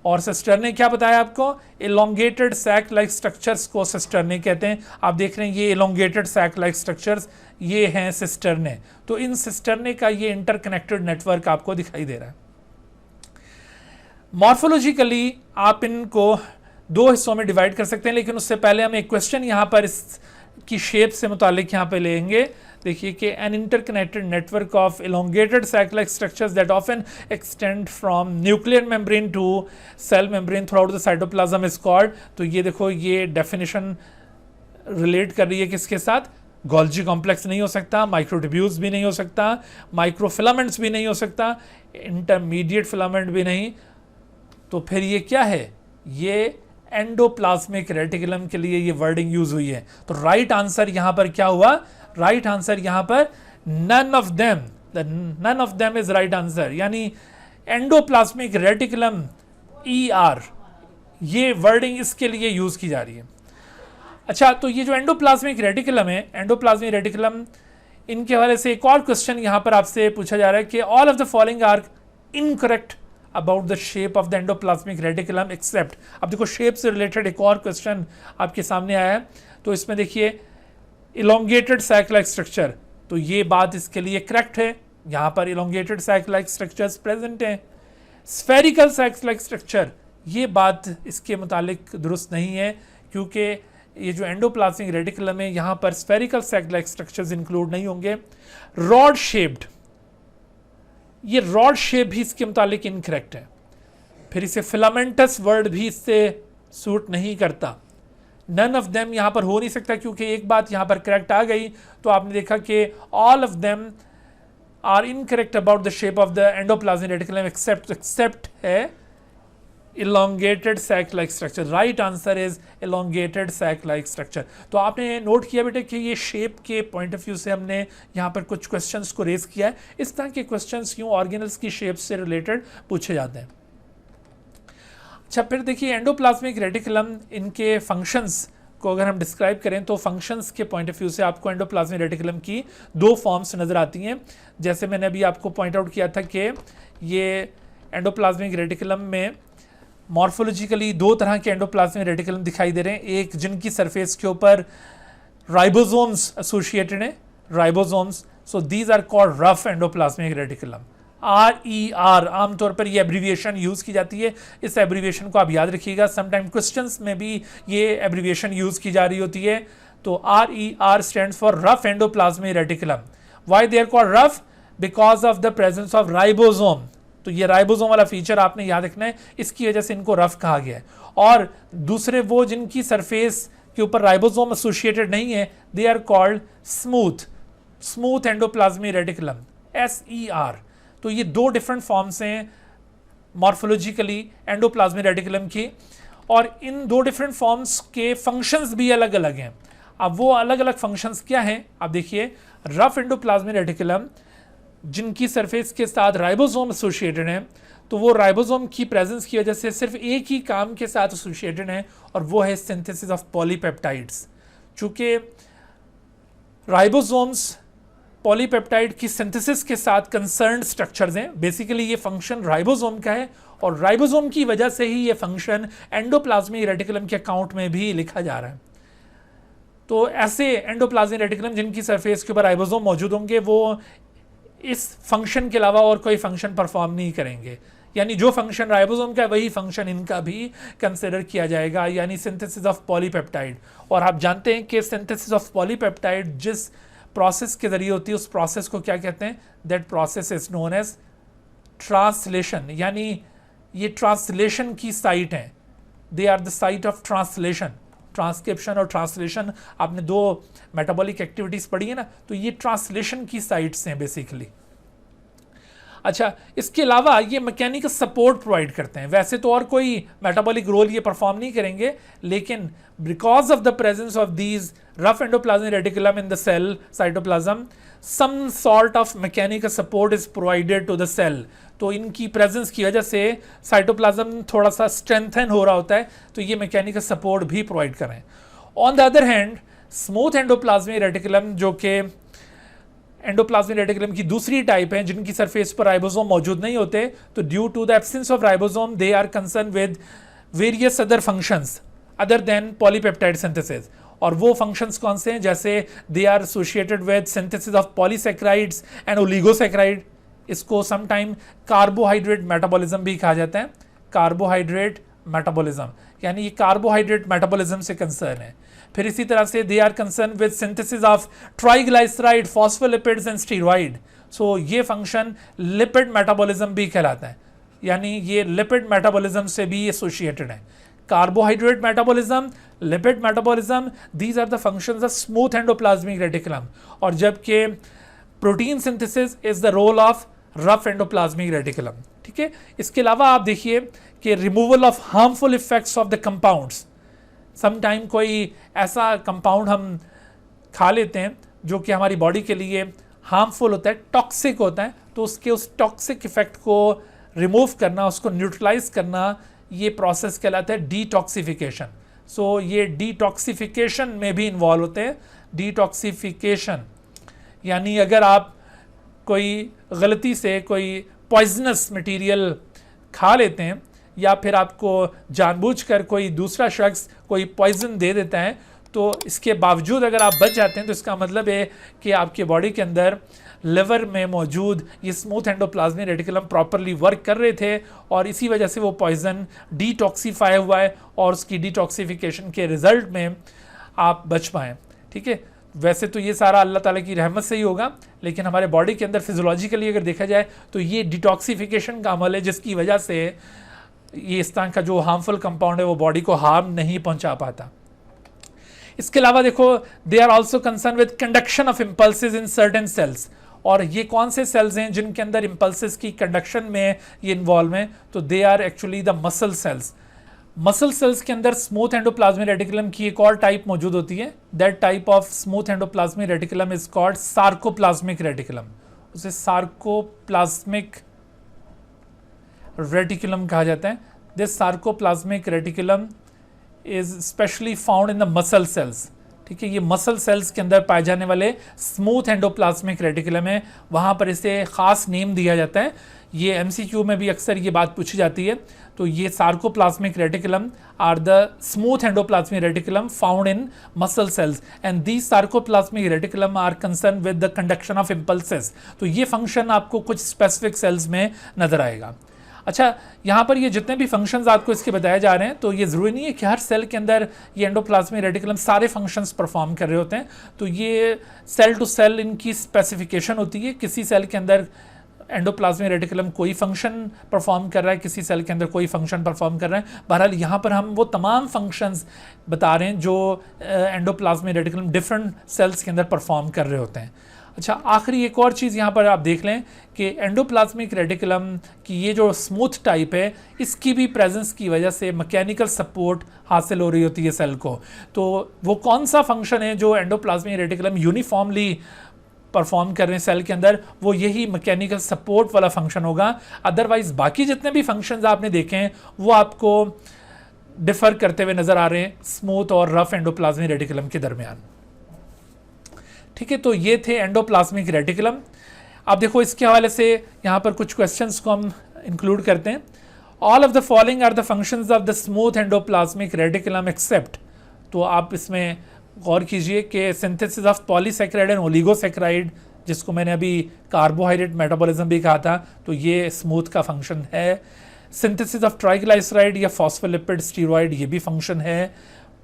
A: और सिस्टर्ने क्या बताया आपको? elongated sac like स्ट्रक्चर्स को सिस्टर्ने कहते हैं। आप देख रहे हैं ये elongated sac like स्ट्रक्चर्स, ये हैं सिस्टर्ने। तो इन सिस्टर्ने का ये इंटरकनेक्टेड नेटवर्क आपको दिखाई दे रहा है। मॉर्फोलॉजिकली आप इनको दो हिस्सों में डिवाइड कर सकते हैं, लेकिन उससे पहले हम एक क्वेश्चन यहाँ पर इसकी शेप से मुतालिक यहाँ पे लेंगे। देखिए कि an interconnected network of elongated sac like structures that often extend from nuclear membrane to cell membrane throughout the cytoplasm is called। तो ये देखो, ये डेफिनेशन रिलेट कर रही है किसके साथ? गोल्जी कॉम्प्लेक्स नहीं हो सकता, माइक्रोट्यूब्यूल्स भी नहीं हो सकता, माइक्रोफिलामेंट्स भी नहीं हो सकता, इंटरमीडिएट फिलामेंट भी नहीं। तो फिर ये क्या है? ये एंडोप्लाज्मिक रेटिकुलम के लिए ये वर्डिंग यूज हुई है। तो राइट आंसर यहाँ पर क्या हुआ? राइट आंसर यहाँ पर none of them, none of them is right answer, यानी एंडोप्लाज्मिक रेटिकुलम ER, ये वर्डिंग इसके लिए यूज की जा रही है। अच्छा, तो ये जो एंडोप्लाज्मिक रेटिकुलम है, एंडोप्लाज्मिक रेटिकुलम इनके हवाले से एक और क्वेश्चन यहाँ पर आपसे पूछा जा रहा है कि all of the following are incorrect about the shape of the endoplasmic reticulum except. अब देखो शेप से रिलेटेड एक और क्वेश्चन आपके सामने आया है, तो इसमें देखिए इलोंगेटेड सैक लाइक स्ट्रक्चर, तो ये बात इसके लिए करेक्ट है, यहाँ पर elongated sac like structures present हैं। स्फेरिकल सैक लाइक स्ट्रक्चर, ये बात इसके मुतालिक दुरुस्त नहीं है, क्योंकि ये जो एंडोप्लाज्मिक रेटिकुलम है यहाँ पर spherical sac like structures include नहीं होंगे। रॉड शेप्ड, ये रॉड शेप भी इसके मुतालिक इनकरेक्ट है। फिर इसे फिलामेंटस वर्ड भी इससे सूट नहीं करता। नन ऑफ देम यहाँ पर हो नहीं सकता, क्योंकि एक बात यहाँ पर करेक्ट आ गई तो आपने देखा कि all of them are incorrect about the shape of the endoplasmic reticulum except है elongated sac like structure। Right answer is elongated sac like structure। तो आपने नोट किया बेटे कि ये शेप के पॉइंट ऑफ व्यू से हमने यहाँ पर कुछ क्वेश्चंस को रेज किया है। इस तरह के क्वेश्चंस यूँ ऑर्गेनल्स की शेप से रिलेटेड पूछे जाते हैं। अच्छा, फिर देखिए एंडोप्लाज्मिक रेटिकुलम, इनके फंक्शंस को अगर हम डिस्क्राइब करें तो फंक्शंस के पॉइंट ऑफ व्यू से आपको एंडोप्लाज्मिक रेटिकुलम की दो फॉर्म्स नज़र आती हैं। जैसे मैंने अभी आपको पॉइंट आउट किया था कि ये एंडोप्लाज्मिक रेटिकुलम में मॉर्फोलॉजिकली दो तरह के एंडोप्लाज्मिक रेटिकुलम दिखाई दे रहे हैं। एक जिनकी सरफेस के ऊपर राइबोसोम्स एसोसिएटेड हैं, ribosomes, so these are called rough endoplasmic reticulum. RER आमतौर पर ये एब्रीविएशन यूज़ की जाती है, इस एब्रीविएशन को आप याद रखिएगा। समटाइम क्वेश्चंस में भी ये एब्रीविएशन यूज़ की जा रही होती है। तो RER stands for rough endoplasmic reticulum. Why they are called rough? Because of the presence of ribosome. तो ये राइबोसोम वाला फीचर आपने याद रखना है, इसकी वजह से इनको रफ कहा गया है। और दूसरे वो जिनकी सरफेस के ऊपर राइबोसोम एसोसिएटेड नहीं है, they are called smooth endoplasmic reticulum, SER। तो ये दो डिफरेंट फॉर्म्स हैं मॉर्फोलॉजिकली एंडोप्लाज्मिक रेटिकुलम की, और इन दो डिफरेंट फॉर्म्स के फंक्शंस भी अलग अलग हैं। अब वो अलग अलग फंक्शंस क्या हैं? आप देखिए, रफ एंडोप्लाज्मिक रेटिकुलम जिनकी सरफेस के साथ राइबोसोम एसोसिएटेड है, तो वो राइबोसोम की प्रेजेंस की वजह से सिर्फ एक ही काम के साथ एसोसिएटेड है, और वो है सिंथेसिस ऑफ पॉलीपेप्टाइड्स। चूँकि राइबोसोम्स पॉलीपेप्टाइड की सिंथेसिस के साथ कंसर्न्ड स्ट्रक्चर्स हैं, बेसिकली ये फंक्शन राइबोसोम का है, और राइबोसोम की वजह से ही ये फंक्शन एंडोप्लाज्मिक रेटिकुलम के अकाउंट में भी लिखा जा रहा है। तो ऐसे एंडोप्लाज्मिक रेटिकुलम जिनकी सरफेस के ऊपर राइबोसोम मौजूद होंगे, वो इस फंक्शन के अलावा और कोई फंक्शन परफॉर्म नहीं करेंगे, यानी जो फंक्शन राइबोसोम का है वही फंक्शन इनका भी कंसिडर किया जाएगा, यानी सिंथेसिस ऑफ पॉलीपेप्टाइड। और आप जानते हैं कि सिंथेसिस ऑफ पॉलीपेप्टाइड जिस प्रोसेस के जरिए होती है, उस प्रोसेस को क्या कहते हैं? That process is known as translation, यानी ये ट्रांसलेशन की साइट है। They are the site of translation. Transcription और ट्रांसलेशन, आपने दो मेटाबॉलिक एक्टिविटीज़ पढ़ी है ना, तो ये ट्रांसलेशन की साइट्स हैं बेसिकली। अच्छा, इसके अलावा ये मैकेनिकल सपोर्ट प्रोवाइड करते हैं। वैसे तो और कोई मेटाबॉलिक रोल ये परफॉर्म नहीं करेंगे, लेकिन because of the presence of these rough endoplasmic reticulum in the cell cytoplasm, some sort of mechanical support is provided to the cell. तो इनकी प्रेजेंस की वजह से साइटोप्लाज्म थोड़ा सा स्ट्रेंथन हो रहा होता है, तो ये मैकेनिकल सपोर्ट भी प्रोवाइड करें। On the other hand, smooth endoplasmic reticulum, जो कि एंडोप्लाज्मिक रेटिकुलम की दूसरी टाइप है, जिनकी सरफेस पर राइबोसोम मौजूद नहीं होते, तो due to the absence of ribosome they are concern with various other functions other than polypeptide synthesis. और वो फंक्शंस कौन से हैं? जैसे they are associated with synthesis of polysaccharides and oligosaccharide. इसको समटाइम कार्बोहाइड्रेट मेटाबॉलिज्म भी कहा जाता है। कार्बोहाइड्रेट मेटाबॉलिज्म, यानी ये कार्बोहाइड्रेट मेटाबॉलिज्म से कंसर्न है। फिर इसी तरह से they are concern with synthesis of triglyceride, phospholipids and steroid. So ये फंक्शन लिपिड मेटाबॉलिज्म भी कहलाता है, यानी ये लिपिड मेटाबॉलिज्म से भी एसोसिएटेड है। Carbohydrate metabolism, lipid metabolism, these are the functions of smooth endoplasmic reticulum. और जबकि protein synthesis is the role of rough endoplasmic reticulum. ठीक है, इसके अलावा आप देखिए कि removal of harmful effects of the compounds. Sometime कोई ऐसा कंपाउंड हम खा लेते हैं जो कि हमारी बॉडी के लिए हार्मफुल होता है, टॉक्सिक होता है, तो उसके उस टॉक्सिक इफेक्ट को रिमूव करना, उसको न्यूट्रलाइज करना, ये प्रोसेस कहलाता है डिटॉक्सिफिकेशन। सो ये डिटॉक्सिफिकेशन में भी इन्वॉल्व होते हैं। डिटॉक्सिफिकेशन यानी अगर आप कोई गलती से कोई पॉइजनस मटेरियल खा लेते हैं या फिर आपको जानबूझकर कोई दूसरा शख्स कोई पॉइजन दे देता है, तो इसके बावजूद अगर आप बच जाते हैं तो इसका मतलब है कि आपके बॉडी के अंदर लिवर में मौजूद ये smooth endoplasmic reticulum properly work कर रहे थे और इसी वजह से वो पॉइजन डिटॉक्सीफाई हुआ है और उसकी डिटॉक्सिफिकेशन के रिजल्ट में आप बच पाएँ। ठीक है, वैसे तो ये सारा अल्लाह ताला की रहमत से ही होगा, लेकिन हमारे बॉडी के अंदर फिजियोलॉजिकली अगर देखा जाए तो ये डिटॉक्सिफिकेशन का अमल है जिसकी वजह से ये इस तरह का जो हार्मफुल कंपाउंड है वो बॉडी को हार्म नहीं पहुंचा पाता। इसके अलावा देखो, they are also concern with conduction of impulses in certain cells, और ये कौन से सेल्स हैं जिनके अंदर इम्पल्सेस की कंडक्शन में ये इन्वॉल्व हैं, तो they are actually the muscle cells. Muscle cells के अंदर स्मूथ एंडोप्लाज्मिक रेटिकुलम की एक और टाइप मौजूद होती है, that type of smooth endoplasmic reticulum is called sarcoplasmic reticulum. उसे सार्कोप्लाज्मिक रेटिकुलम कहा जाता है। This sarcoplasmic reticulum is specially found in the muscle sales. ठीक है, ये मसल सेल्स के अंदर पाए जाने वाले स्मूथ एंडोप्लाज्मिक रेटिकुलम है, वहाँ पर इसे खास नेम दिया जाता है। ये एमसीक्यू में भी अक्सर ये बात पूछी जाती है। तो ये sarcoplasmic reticulum are the smooth endoplasmic reticulum found in muscle cells and these sarcoplasmic reticulum are concern with the conduction of impulses. तो ये फंक्शन आपको कुछ स्पेसिफिक सेल्स में नजर आएगा। अच्छा, यहाँ पर ये जितने भी फंक्शंस आपको इसके बताए जा रहे हैं, तो ये ज़रूरी नहीं है कि हर सेल के अंदर ये एंडोप्लाज्मिक रेटिकुलम सारे फंक्शंस परफॉर्म कर रहे होते हैं। तो ये सेल टू सेल इनकी स्पेसिफिकेशन होती है। किसी सेल के अंदर एंडोप्लाज्मिक रेटिकुलम कोई फंक्शन परफॉर्म कर रहा है, किसी सेल के अंदर कोई फंक्शन परफॉर्म कर रहा है। बहरहाल यहाँ पर हम वो तमाम फंक्शंस बता रहे हैं जो एंडोप्लाज्मिक रेटिकुलम डिफरेंट सेल्स के अंदर परफॉर्म कर रहे होते हैं। अच्छा, आखिरी एक और चीज़ यहाँ पर आप देख लें कि एंडोप्लाज्मिक रेटिकुलम की ये जो स्मूथ टाइप है, इसकी भी प्रेजेंस की वजह से मैकेनिकल सपोर्ट हासिल हो रही होती है सेल को। तो वो कौन सा फंक्शन है जो एंडोप्लाज्मिक रेटिकुलम यूनिफॉर्मली परफॉर्म कर रहे हैं सेल के अंदर, वो यही मैकेनिकल सपोर्ट वाला फंक्शन होगा। अदरवाइज बाकी जितने भी फंक्शंस आपने देखे हैं वो आपको डिफर करते हुए नजर आ रहे हैं स्मूथ और रफ एंडोप्लाज्मिक रेटिकुलम के दरमियान। ठीक है, तो ये थे एंडोप्लाज्मिक रेटिकुलम। अब देखो, इसके हवाले से यहाँ पर कुछ क्वेश्चंस को हम इंक्लूड करते हैं। All of the following are the functions of the smooth endoplasmic reticulum except. तो आप इसमें गौर कीजिए कि synthesis of polysaccharide and oligosaccharide, जिसको मैंने अभी कार्बोहाइड्रेट मेटाबॉलिज्म भी कहा था, तो ये स्मूथ का फंक्शन है। सिंथेसिस ऑफ ट्राइग्लाइसराइड या फॉस्फोलिपिड स्टीरॉइड, ये भी फंक्शन है।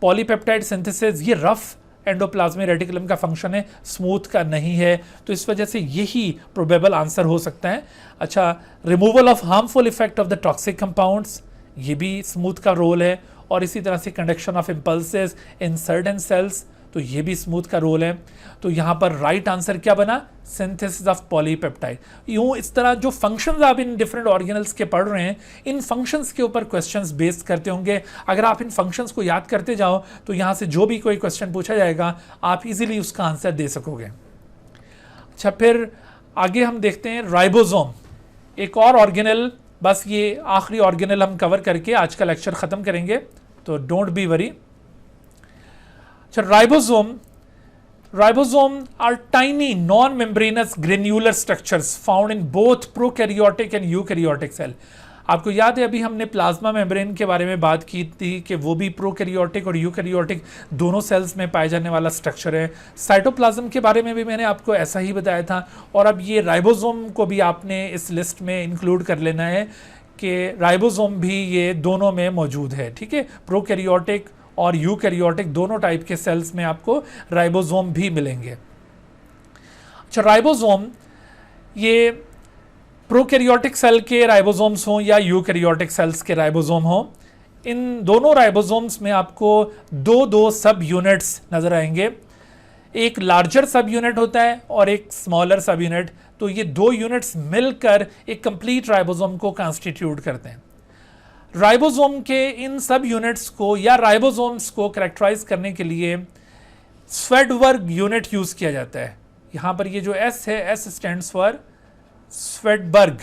A: पॉलीपेप्टाइड सिंथेसिस, ये रफ एंडोप्लाज्मिक रेटिकुलम का फंक्शन है, स्मूथ का नहीं है। तो इस वजह से यही प्रोबेबल आंसर हो सकता है। अच्छा, removal of harmful effect of the toxic compounds, ये भी स्मूथ का रोल है। और इसी तरह से conduction of impulses in certain cells, तो ये भी स्मूथ का रोल है। तो यहाँ पर राइट आंसर क्या बना? Synthesis of polypeptide. यूँ इस तरह जो फंक्शंस आप इन डिफरेंट ऑर्गेनल्स के पढ़ रहे हैं, इन फंक्शंस के ऊपर क्वेश्चंस बेस करते होंगे। अगर आप इन फंक्शंस को याद करते जाओ तो यहाँ से जो भी कोई क्वेश्चन पूछा जाएगा आप इजीली उसका आंसर दे सकोगे। अच्छा, फिर आगे हम देखते हैं राइबोसोम, एक और ऑर्गेनल। बस ये आखिरी ऑर्गेनल हम कवर करके आज का लेक्चर ख़त्म करेंगे, तो डोंट बी वरी। अच्छा, ribosome are tiny non membranous granular structures found in both prokaryotic and eukaryotic cell. आपको याद है अभी हमने प्लाज्मा मेम्ब्रेन के बारे में बात की थी कि वो भी प्रोकैरियोटिक और यूकैरियोटिक दोनों सेल्स में पाए जाने वाला स्ट्रक्चर है। साइटोप्लाज्म के बारे में भी मैंने आपको ऐसा ही बताया था। और अब ये राइबोसोम को भी आपने इस लिस्ट में इंक्लूड कर लेना है कि राइबोसोम भी ये दोनों में मौजूद है। ठीक है, प्रोकैरियोटिक और यूकैरियोटिक दोनों टाइप के सेल्स में आपको राइबोसोम भी मिलेंगे। अच्छा, राइबोसोम ये प्रोकैरियोटिक सेल के राइबोसोम्स हों या यूकैरियोटिक सेल्स के राइबोसोम हों, इन दोनों राइबोसोम्स में आपको दो सब यूनिट्स नजर आएंगे। एक लार्जर सब यूनिट होता है और एक स्मॉलर सब यूनिट। तो ये दो यूनिट्स मिलकर एक कंप्लीट राइबोसोम को कॉन्स्टिट्यूट करते हैं। राइबोसोम के इन सब यूनिट्स को या राइबोसोम्स को कैरेक्टराइज करने के लिए स्वेडबर्ग यूनिट यूज किया जाता है। यहाँ पर ये जो एस है, S stands for Svedberg.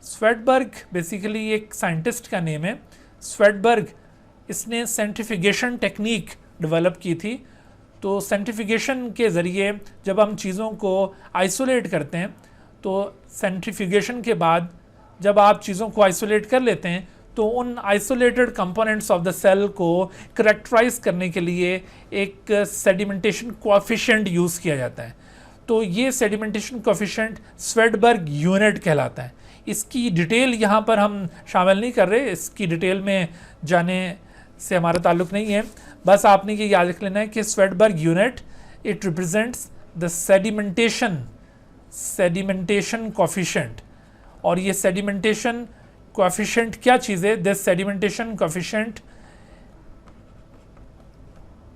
A: Svedberg basically एक साइंटिस्ट का नेम है। स्वेडबर्ग, इसने सेंट्रीफ्यूगेशन टेक्निक डेवलप की थी। तो सेंट्रीफ्यूगेशन के ज़रिए जब हम चीज़ों को आइसोलेट करते हैं, तो सेंट्रीफ्यूगेशन के बाद जब आप चीज़ों को आइसोलेट कर लेते हैं तो उन isolated components of the cell को करेक्टराइज करने के लिए एक सेडिमेंटेशन कोएफिशिएंट यूज़ किया जाता है। तो ये सेडिमेंटेशन कोएफिशिएंट स्वेडबर्ग यूनिट कहलाता है। इसकी डिटेल यहाँ पर हम शामिल नहीं कर रहे, इसकी डिटेल में जाने से हमारा ताल्लुक़ नहीं है। बस आपने ये याद रख लेना है कि Svedberg unit it represents the sedimentation coefficient. और ये सेडिमेंटेशन कोएफिशिएंट क्या चीज़ है? This sedimentation coefficient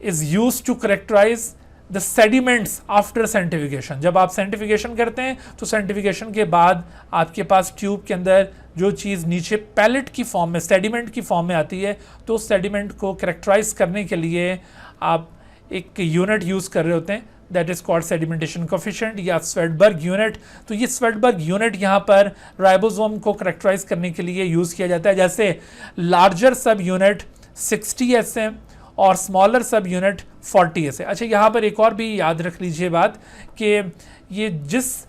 A: is used to characterize the sediments after centrifugation. जब आप सेंट्रीफ्यूगेशन करते हैं तो सेंट्रीफ्यूगेशन के बाद आपके पास ट्यूब के अंदर जो चीज़ नीचे पैलेट की फॉर्म में, सेडिमेंट की फॉर्म में आती है, तो सेडिमेंट को करेक्टराइज करने के लिए आप एक यूनिट यूज़ कर रहे होते हैं, that is called sedimentation coefficient या स्वेडबर्ग यूनिट। तो ये स्वेडबर्ग यूनिट यहाँ पर राइबोसोम को करेक्टराइज करने के लिए यूज़ किया जाता है। जैसे लार्जर सब यूनिट 60S है और स्मॉलर सब यूनिट 40S है। अच्छा, यहाँ पर एक और भी याद रख लीजिए बात कि ये जिस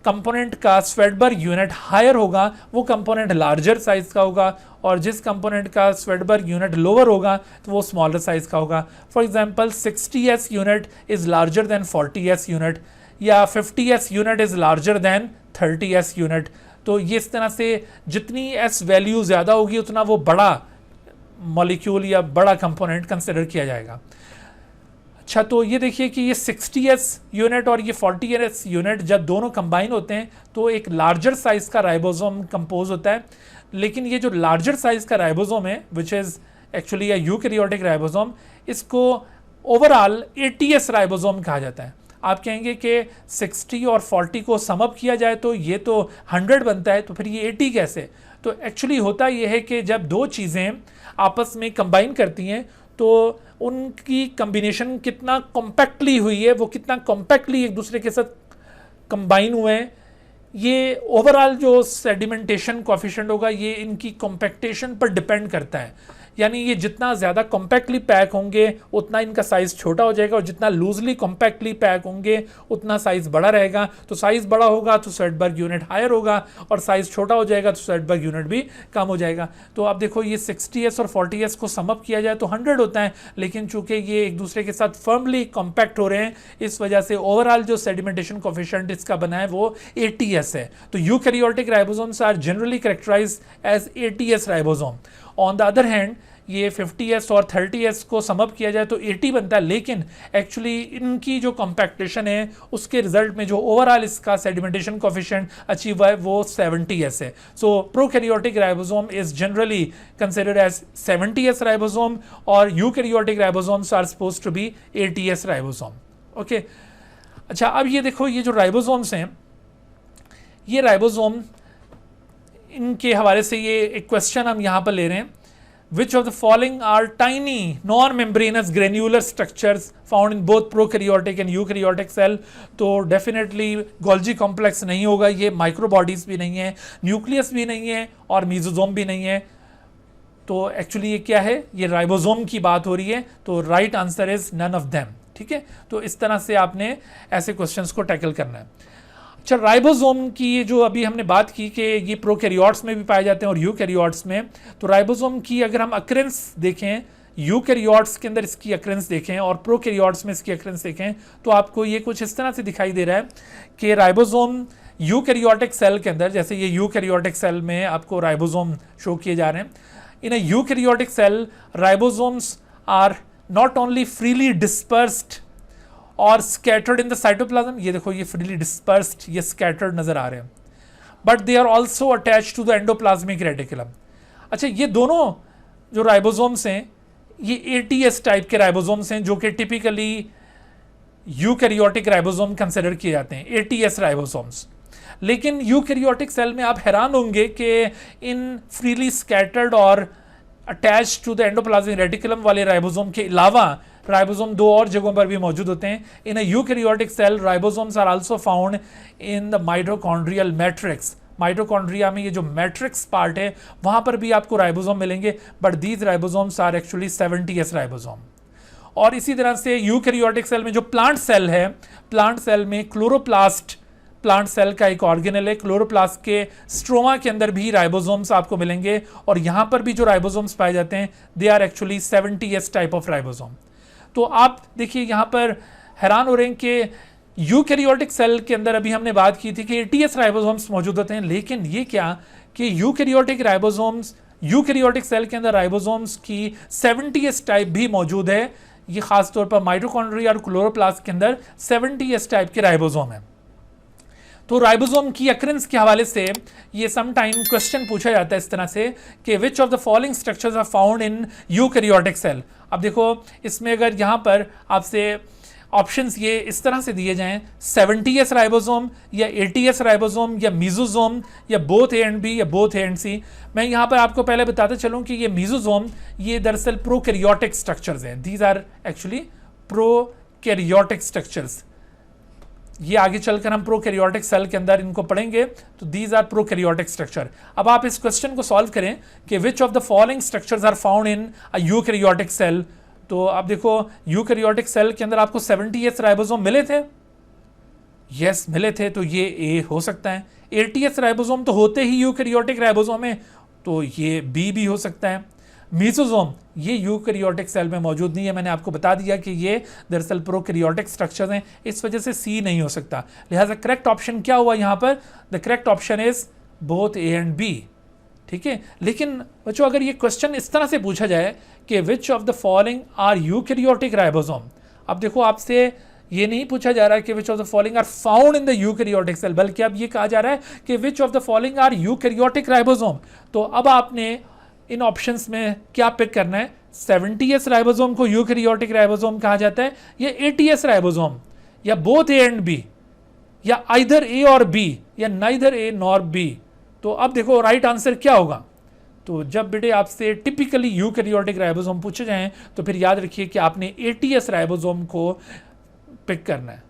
A: कंपोनेंट का स्वेडबर्ग यूनिट हायर होगा वो कंपोनेंट लार्जर साइज का होगा, और जिस कंपोनेंट का स्वेडबर्ग यूनिट लोअर होगा तो वो स्मॉलर साइज का होगा। For example 60S unit is larger than 40S unit, या 50S unit is larger than 30S unit. तो ये इस तरह से जितनी S वैल्यू ज़्यादा होगी उतना वो बड़ा मॉलिक्यूल या बड़ा कंपोनेंट कंसिडर किया जाएगा। अच्छा, तो ये देखिए कि ये 60S यूनिट और ये 40S यूनिट जब दोनों कंबाइन होते हैं तो एक लार्जर साइज का राइबोसोम कंपोज होता है। लेकिन ये जो लार्जर साइज का राइबोसोम है which is actually a eukaryotic ribosome, इसको ओवरऑल 80S राइबोसोम कहा जाता है। आप कहेंगे कि 60 और 40 को समअप किया जाए तो ये तो 100 बनता है, तो फिर ये 80 कैसे? तो एक्चुअली होता ये है कि जब दो चीज़ें आपस में कंबाइन करती हैं तो उनकी कम्बिनेशन कितना कॉम्पैक्टली हुई है, वो कितना कॉम्पैक्टली एक दूसरे के साथ कंबाइन हुए हैं, ये ओवरऑल जो सेडिमेंटेशन कोएफिशिएंट होगा ये इनकी कॉम्पैक्टेशन पर डिपेंड करता है। यानी ये जितना ज़्यादा कॉम्पैक्टली पैक होंगे उतना इनका साइज़ छोटा हो जाएगा, और जितना लूजली कॉम्पैक्टली पैक होंगे उतना साइज़ बड़ा रहेगा। तो साइज़ बड़ा होगा तो स्वेडबर्ग यूनिट हायर होगा, और साइज़ छोटा हो जाएगा तो स्वेडबर्ग यूनिट भी कम हो जाएगा। तो आप देखो ये 60S और 40S को समअप किया जाए तो 100 होता है, लेकिन चूंकि ये एक दूसरे के साथ फर्मली कॉम्पैक्ट हो रहे हैं इस वजह से ओवरऑल जो सेडिमेंटेशन कोएफिशिएंट इसका बना है वो 80S है। तो eukaryotic ribosomes are generally characterized as 80S ribosome. On the other hand ये 50S और 30S को समअप किया जाए तो 80 बनता है, लेकिन एक्चुअली इनकी जो कॉम्पैक्टेशन है उसके रिजल्ट में जो ओवरऑल इसका सेडिमेंटेशन कोएफिशिएंट अचीव हुआ है वो 70S है। So prokaryotic ribosome is generally considered as 70S ribosome और eukaryotic ribosomes are supposed to be 80S ribosome. Okay, अच्छा, अब ये देखो ये जो राइबोसोम्स हैं, ये राइबोसोम इनके हवाले से ये एक क्वेश्चन हम यहाँ पर ले रहे हैं, which of the following are tiny non-membranous granular structures found in both prokaryotic and eukaryotic cell? तो डेफिनेटली गोल्जी कॉम्प्लेक्स नहीं होगा, ये माइक्रोबॉडीज भी नहीं है, न्यूक्लियस भी नहीं है और मीजोजोम भी नहीं है। तो एक्चुअली ये क्या है? ये राइबोसोम की बात हो रही है, तो right answer is none of them. ठीक है, तो इस तरह से आपने ऐसे क्वेश्चंस को टैकल करना है। अच्छा, राइबोसोम की जो अभी हमने बात की कि ये प्रोकैरियोट्स में भी पाए जाते हैं और यूकैरियोट्स में, तो राइबोसोम की अगर हम अक्रेंस देखें, यूकैरियोट्स के अंदर इसकी अक्रेंस देखें और प्रोकैरियोट्स में इसकी अक्रेंस देखें, तो आपको ये कुछ इस तरह से दिखाई दे रहा है कि राइबोसोम यूकैरियोटिक सेल के अंदर, जैसे ये यूकैरियोटिक सेल में आपको राइबोसोम शो किए जा रहे हैं, in a eukaryotic cell ribosomes are not only freely dispersed और स्कैटर्ड इन द साइटोप्लाज्म, ये देखो ये फ्रीली डिस्पर्स्ड, ये स्कैटर्ड नजर आ रहे हैं, but they are also attached to the endoplasmic reticulum. अच्छा, ये दोनों जो राइबोसोम्स हैं ये 80S टाइप के राइबोसोम्स हैं जो कि टिपिकली यूकैरियोटिक राइबोसोम कंसिडर किए जाते हैं, 80S राइबोसोम्स। लेकिन यूकैरियोटिक सेल में आप हैरान होंगे कि इन फ्रीली स्कैटर्ड और attached to the endoplasmic reticulum वाले राइबोसोम के अलावा राइबोसोम दो और जगहों पर भी मौजूद होते हैं। In a eukaryotic cell ribosomes are also found in the mitochondrial matrix. Mitochondria में ये जो मैट्रिक्स पार्ट है वहां पर भी आपको राइबोसोम मिलेंगे, but these ribosomes are actually 70S ribosome. और इसी तरह से यूकैरियोटिक सेल में जो प्लांट सेल है, प्लांट सेल में क्लोरोप्लास्ट प्लांट सेल का एक ऑर्गेनल है, क्लोरोप्लास्ट के स्ट्रोमा के अंदर भी राइबोसोम्स आपको मिलेंगे और यहां पर भी जो राइबोसोम्स पाए जाते हैं they are actually 70S type of ribosome. तो आप देखिए यहां पर हैरान हो रहे हैं कि यूकैरियोटिक सेल के अंदर अभी हमने बात की थी कि 80S राइबोसोम्स मौजूद होते हैं, लेकिन ये क्या कि यूकैरियोटिक सेल के अंदर राइबोसोम्स की 70S टाइप भी मौजूद है। ये खासतौर पर माइटोकॉन्ड्रिया और क्लोरोप्लास्ट के अंदर 70S टाइप के राइबोसोम है। तो राइबोसोम की अक्रेंस के हवाले से ये सम टाइम क्वेश्चन पूछा जाता है इस तरह से कि which of the following structures are found in eukaryotic cell. अब देखो इसमें अगर यहाँ पर आपसे ऑप्शंस ये इस तरह से दिए जाएं 70S राइबोसोम या 80S राइबोसोम या मीजोसोम या बोथ ए एंड बी या बोथ ए एंड सी, मैं यहाँ पर आपको पहले बताते चलूँ कि ये मीजोसोम ये दरअसल प्रोकैरियोटिक स्ट्रक्चर्स हैं। These are actually prokaryotic structures. ये आगे चलकर हम प्रोकैरियोटिक सेल के अंदर इनको पढ़ेंगे, तो दीज आर प्रोकैरियोटिक स्ट्रक्चर। अब आप इस क्वेश्चन को सॉल्व करें कि which of the following structures are found in a eukaryotic cell. तो आप देखो यूकैरियोटिक सेल के अंदर आपको 70S राइबोसोम मिले थे, यस मिले थे, तो ये ए हो सकता है। 80S राइबोसोम तो होते ही यूकैरियोटिक राइबोसोम है, तो ये बी भी हो सकता है। मीसोसोम ये यूकैरियोटिक सेल में मौजूद नहीं है, मैंने आपको बता दिया कि ये दरअसल प्रोकैरियोटिक स्ट्रक्चर्स हैं, इस वजह से सी नहीं हो सकता। लिहाजा करेक्ट ऑप्शन क्या हुआ यहाँ पर, the correct option is both A and B. ठीक है, लेकिन बच्चों अगर ये क्वेश्चन इस तरह से पूछा जाए कि which of the following are eukaryotic ribosome, अब देखो आपसे ये नहीं पूछा जा रहा है कि which of the following are found in the eukaryotic cell, बल्कि अब ये कहा जा रहा है कि which of the following are eukaryotic ribosome. तो अब आपने इन ऑप्शंस में क्या पिक करना है, 70S राइबोसोम को यूकैरियोटिक राइबोसोम कहा जाता है या 80S राइबोसोम या बोथ ए एंड बी या आइदर ए और बी या नाइदर ए नॉर बी। तो अब देखो राइट आंसर क्या होगा। तो जब बेटे आपसे टिपिकली यूकैरियोटिक राइबोसोम पूछे जाएं तो फिर याद रखिए कि आपने 80S राइबोसोम को पिक करना है।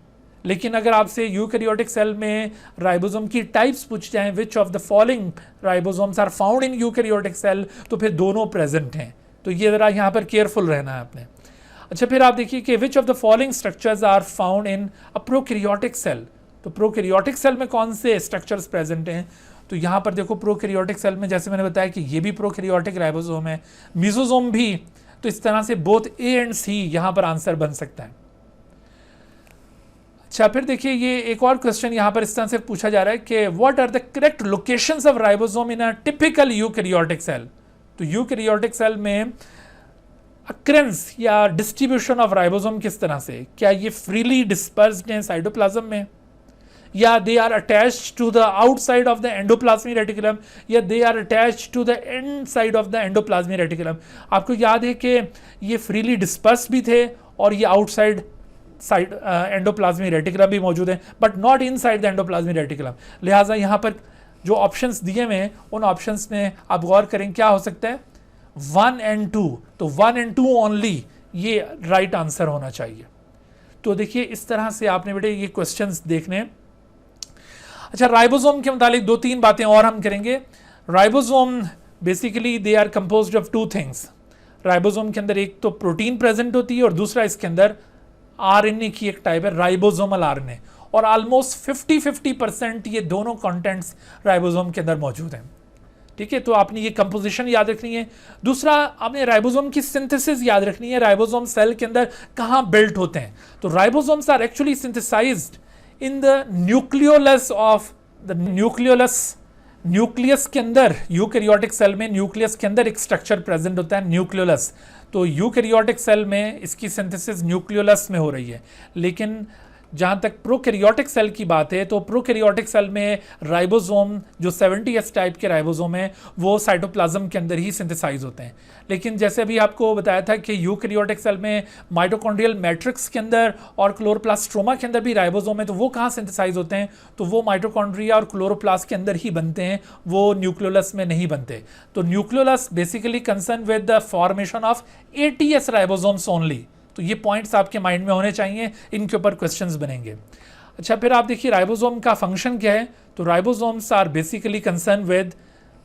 A: लेकिन अगर आपसे यूकैरियोटिक सेल में राइबोसोम की टाइप्स पूछ जाएं which of the following ribosomes are found in eukaryotic cell, तो फिर दोनों प्रेजेंट हैं, तो ये जरा यहाँ पर केयरफुल रहना है आपने। अच्छा फिर आप देखिए कि which of the following structures are found in a prokaryotic cell. तो प्रोकैरियोटिक सेल में कौन से स्ट्रक्चर्स प्रेजेंट हैं, तो यहाँ पर देखो प्रोकैरियोटिक सेल में जैसे मैंने बताया कि ये भी प्रोकैरियोटिक राइबोसोम है, मीसोसोम भी, तो इस तरह से बोथ ए एंड सी यहाँ पर आंसर बन सकता है। अच्छा फिर देखिए ये एक और क्वेश्चन यहाँ पर इस तरह से पूछा जा रहा है कि what are the correct locations of ribosome in a typical eukaryotic cell. तो यूकैरियोटिक सेल में अक्रेंस या डिस्ट्रीब्यूशन ऑफ राइबोसोम किस तरह से, क्या ये फ्रीली डिस्पर्स्ड हैं साइटोप्लाज्म में, या they are attached to the outside of the endoplasmic reticulum, या they are attached to the inside of the endoplasmic reticulum. आपको याद है कि ये फ्रीली डिस्पर्स्ड भी थे और ये आउटसाइड साइड एंडोप्लाज्मिक रेटिकुलम भी मौजूद है, but not inside the endoplasmic reticulum. लिहाजा यहाँ पर जो ऑप्शंस दिए हुए हैं उन ऑप्शंस में आप गौर करें क्या हो सकता है, 1 and 2, तो 1 and 2 ओनली ये राइट आंसर होना चाहिए। तो देखिए इस तरह से आपने बेटे ये क्वेश्चंस देखने। अच्छा राइबोसोम के मुतालिक 2-3 बातें और हम करेंगे। Ribosome basically they are composed of 2 things. Ribosome के अंदर एक तो प्रोटीन प्रेजेंट होती है और दूसरा इसके अंदर आरएनए की एक टाइप है राइबोसोमल आरएनए, और ऑलमोस्ट 50% ये दोनों कंटेंट्स राइबोसोम के अंदर मौजूद हैं। ठीक है, तो आपने ये कंपोजिशन याद रखनी है। दूसरा आपने राइबोसोम की सिंथेसिस याद रखनी है, राइबोसोम सेल के अंदर कहाँ बिल्ट होते हैं। तो ribosomes are actually synthesized in the nucleolus of the nucleus के अंदर। यूकैरियोटिक सेल में न्यूक्लियस के अंदर एक स्ट्रक्चर प्रेजेंट होता है न्यूक्लियोलस, तो यूकैरियोटिक सेल में इसकी सिंथेसिस न्यूक्लियोलस में हो रही है। लेकिन जहाँ तक प्रोकैरियोटिक सेल की बात है तो प्रोकैरियोटिक सेल में राइबोसोम जो 70S टाइप के राइबोसोम है वो साइटोप्लाज्म के अंदर ही सिंथेसाइज होते हैं। लेकिन जैसे अभी आपको बताया था कि यूकैरियोटिक सेल में माइटोकॉन्ड्रियल मैट्रिक्स के अंदर और क्लोरोप्लास्ट स्ट्रोमा के अंदर भी राइबोसोम है, तो वो कहाँ सिंथेसाइज होते हैं, तो वो माइटोकॉन्ड्रिया और क्लोरोप्लास्ट के अंदर ही बनते हैं, वो न्यूक्लियोलस में नहीं बनते। तो nucleolus basically concern with the formation of 80S ribosomes only. तो ये पॉइंट्स आपके माइंड में होने चाहिए, इनके ऊपर क्वेश्चंस बनेंगे। अच्छा फिर आप देखिए राइबोसोम का फंक्शन क्या है, तो ribosomes are basically concern with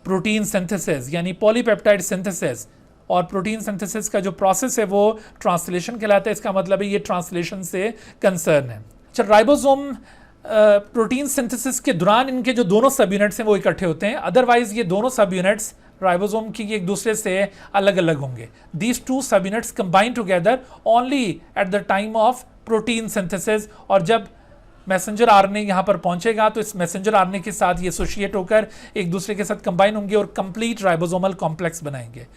A: protein synthesis यानी पॉलीपेप्टाइड सिंथेसिस और प्रोटीन सिंथेसिस का जो प्रोसेस है वो ट्रांसलेशन कहलाता है। इसका मतलब है ये ट्रांसलेशन से कंसर्न है। अच्छा, राइबोसोम प्रोटीन सिंथेसिस के दौरान इनके जो दोनों सब यूनिट्स हैं वो इकट्ठे होते हैं, अदरवाइज ये दोनों सब यूनिट्स राइबोसोम की एक दूसरे से अलग अलग होंगे। दीज टू सब units combine together only at the time of protein synthesis, और जब मैसेंजर आरएनए यहाँ पर पहुंचेगा तो इस मैसेंजर आरएनए के साथ ये एसोसिएट होकर एक दूसरे के साथ कंबाइन होंगे और कंप्लीट राइबोसोमल कॉम्प्लेक्स बनाएंगे।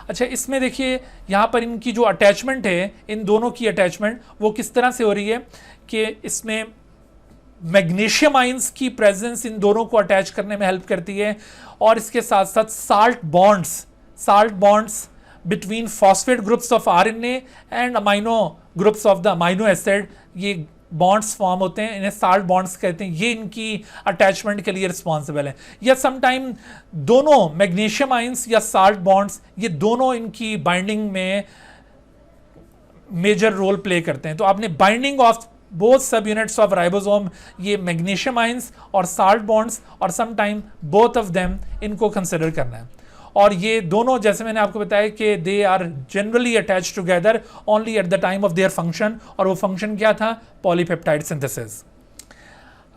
A: अच्छा, इसमें देखिए यहाँ पर इनकी जो अटैचमेंट है, इन दोनों की अटैचमेंट वो किस तरह से हो रही है कि इसमें मैग्नीशियम आयंस की प्रेजेंस इन दोनों को अटैच करने में हेल्प करती है, और इसके साथ साथ salt bonds between phosphate groups of RNA and amino groups of the amino acid, ये बॉन्ड्स फॉर्म होते हैं, इन्हें साल्ट बॉन्ड्स कहते हैं। ये इनकी अटैचमेंट के लिए रिस्पॉन्सिबल है। या समटाइम दोनों मैग्नीशियम आयंस या साल्ट बॉन्ड्स, ये दोनों इनकी बाइंडिंग में मेजर रोल प्ले करते हैं। तो आपने बाइंडिंग ऑफ बोथ सब यूनिट्स ऑफ राइबोसोम, ये मैग्नीशियम आयंस और साल्ट बॉन्ड्स और समटाइम बोथ ऑफ देम, इनको कंसिडर करना है। और ये दोनों, जैसे मैंने आपको बताया कि they are generally attach together only at the time of their function, और वो फंक्शन क्या था? Polypeptide synthesis.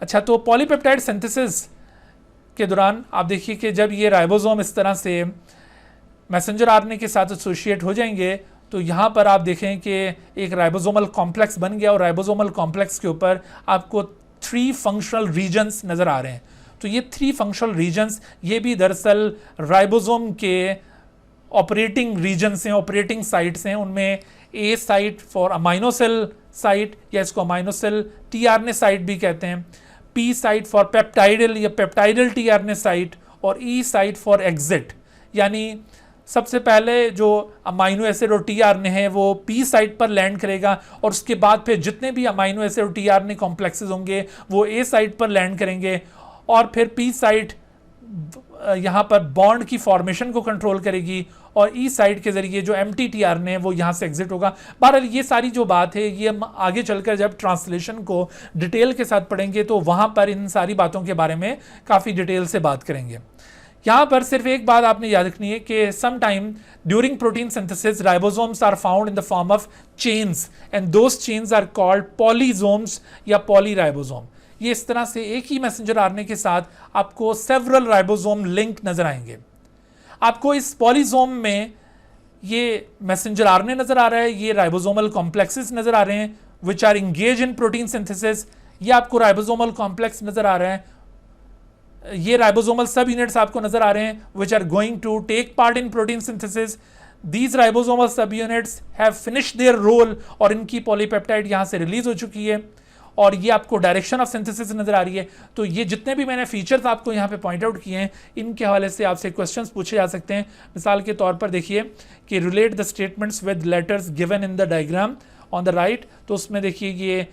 A: अच्छा, तो पॉलीपेप्टाइड सिंथेसिस के दौरान आप देखिए कि जब ये राइबोसोम इस तरह से मैसेंजर आरएनए के साथ एसोसिएट हो जाएंगे तो यहाँ पर आप देखें कि एक राइबोसोमल कॉम्प्लेक्स बन गया, और राइबोसोमल कॉम्प्लेक्स के ऊपर आपको 3 फंक्शनल रीजन्स नज़र आ रहे हैं। तो ये 3 फंक्शनल रीजन्स, ये भी दरअसल राइबोसोम के ऑपरेटिंग रीजन्स हैं, ऑपरेटिंग साइट्स हैं। उनमें ए साइट फॉर अमाइनोसेल साइट, या इसको अमाइनोसेल टीआरएनए साइट भी कहते हैं, पी साइट फॉर पेप्टाइडल या पेप्टाइडल टीआरएनए साइट, और ई साइट फॉर एग्जिट। यानी सबसे पहले जो अमाइनो एसिड और टीआरएनए है वो पी साइट पर लैंड करेगा, और उसके बाद फिर जितने भी अमाइनो एसिड और टीआरएनए कॉम्प्लेक्सेस होंगे वो ए साइट पर लैंड करेंगे, और फिर पी साइट यहाँ पर बॉन्ड की फॉर्मेशन को कंट्रोल करेगी, और ई साइट के जरिए जो एम्प्टी टीआरएनए है वो यहाँ से एग्जिट होगा। बहरहाल ये सारी जो बात है ये हम आगे चलकर जब ट्रांसलेशन को डिटेल के साथ पढ़ेंगे तो वहाँ पर इन सारी बातों के बारे में काफ़ी डिटेल से बात करेंगे। यहाँ पर सिर्फ एक बात आपने याद रखनी है कि some time during protein synthesis ribosomes are found in the form of chains, and those chains are called polysomes या पॉलीराइबोसोम। ये इस तरह से एक ही मैसेंजर आरएनए के साथ आपको सेवरल राइबोसोम लिंक नजर आएंगे। आपको इस पॉलीसोम में ये मैसेंजर आरएनए नजर आ रहा है, ये राइबोसोमल कॉम्प्लेक्सेस नजर आ रहे हैं which are engage in protein synthesis, ये आपको राइबोसोमल कॉम्प्लेक्स नजर आ रहा है, ये राइबोसोमल सब यूनिट्स आपको नजर आ रहे हैं which are going to take part in protein synthesis. These ribosomal subunits have finished their role, और इनकी पॉलीपेप्टाइड यहाँ से रिलीज हो चुकी है, और ये आपको डायरेक्शन ऑफ सिंथेसिस नजर आ रही है। तो ये जितने भी मैंने फीचर्स आपको यहाँ पे पॉइंट आउट किए हैं, इनके हवाले से आपसे क्वेश्चंस पूछे जा सकते हैं। मिसाल के तौर पर देखिए कि relate the statements with letters given in the diagram on the right. तो उसमें देखिए ये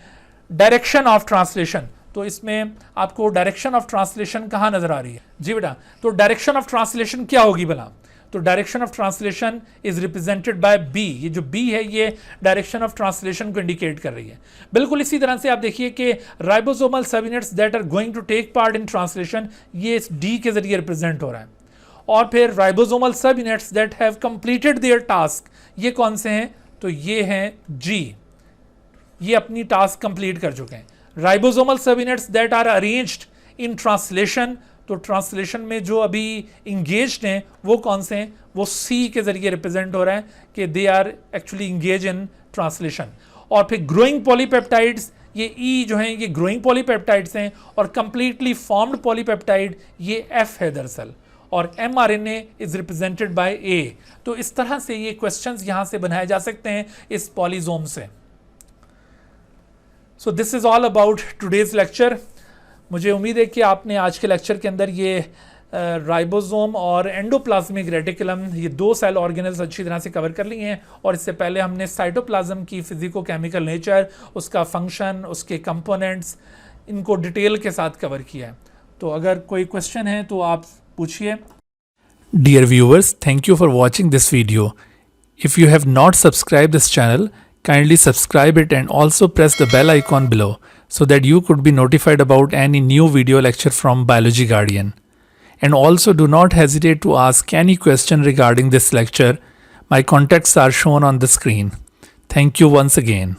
A: डायरेक्शन ऑफ ट्रांसलेशन, तो इसमें आपको डायरेक्शन ऑफ ट्रांसलेशन कहाँ नजर आ रही है? जी बेटा, तो डायरेक्शन ऑफ ट्रांसलेशन क्या होगी भला? तो direction of translation is represented by B. ये जो बी है ये डायरेक्शन ऑफ ट्रांसलेशन को इंडिकेट कर रही है। बिल्कुल इसी तरह से आप देखिए कि ribosomal subunits that are going to take part in translation, ये इस डी के जरिए रिप्रेजेंट हो रहा है। और फिर ribosomal subunits that have completed there task, ये कौन से हैं? तो ये हैं जी, ये अपनी टास्क कंप्लीट कर चुके हैं। Ribosomal subunits that are arranged in translation, तो ट्रांसलेशन में जो अभी इंगेज्ड हैं वो कौन से हैं? वो सी के जरिए रिप्रेजेंट हो रहा है कि they are actually engage in translation. और फिर ग्रोइंग पॉलीपेप्टाइड्स, ये ई जो हैं ये ग्रोइंग पॉलीपेप्टाइड्स हैं, और कंप्लीटली फॉर्म्ड पॉलीपेप्टाइड ये एफ है दरअसल, और mRNA इज रिप्रेजेंटेड बाय ए। तो इस तरह से ये क्वेश्चंस यहाँ से बनाए जा सकते हैं इस पॉलीसोम से। So this is all about today's lecture. मुझे उम्मीद है कि आपने आज के लेक्चर के अंदर ये राइबोसोम और एंडोप्लाज्मिक रेटिकुलम, ये 2 सेल ऑर्गेनल्स अच्छी तरह से कवर कर लिए हैं, और इससे पहले हमने साइटोप्लाज्म की फिजिको केमिकल नेचर, उसका फंक्शन, उसके कंपोनेंट्स, इनको डिटेल के साथ कवर किया है। तो अगर कोई क्वेश्चन है तो आप पूछिए।
B: Dear viewers, thank you for watching this video. If you have not subscribed this channel, kindly subscribe it and also press the bell icon below so that you could be notified about any new video lecture from Biology Guardian. And also do not hesitate to ask any question regarding this lecture. My contacts are shown on the screen. Thank you once again.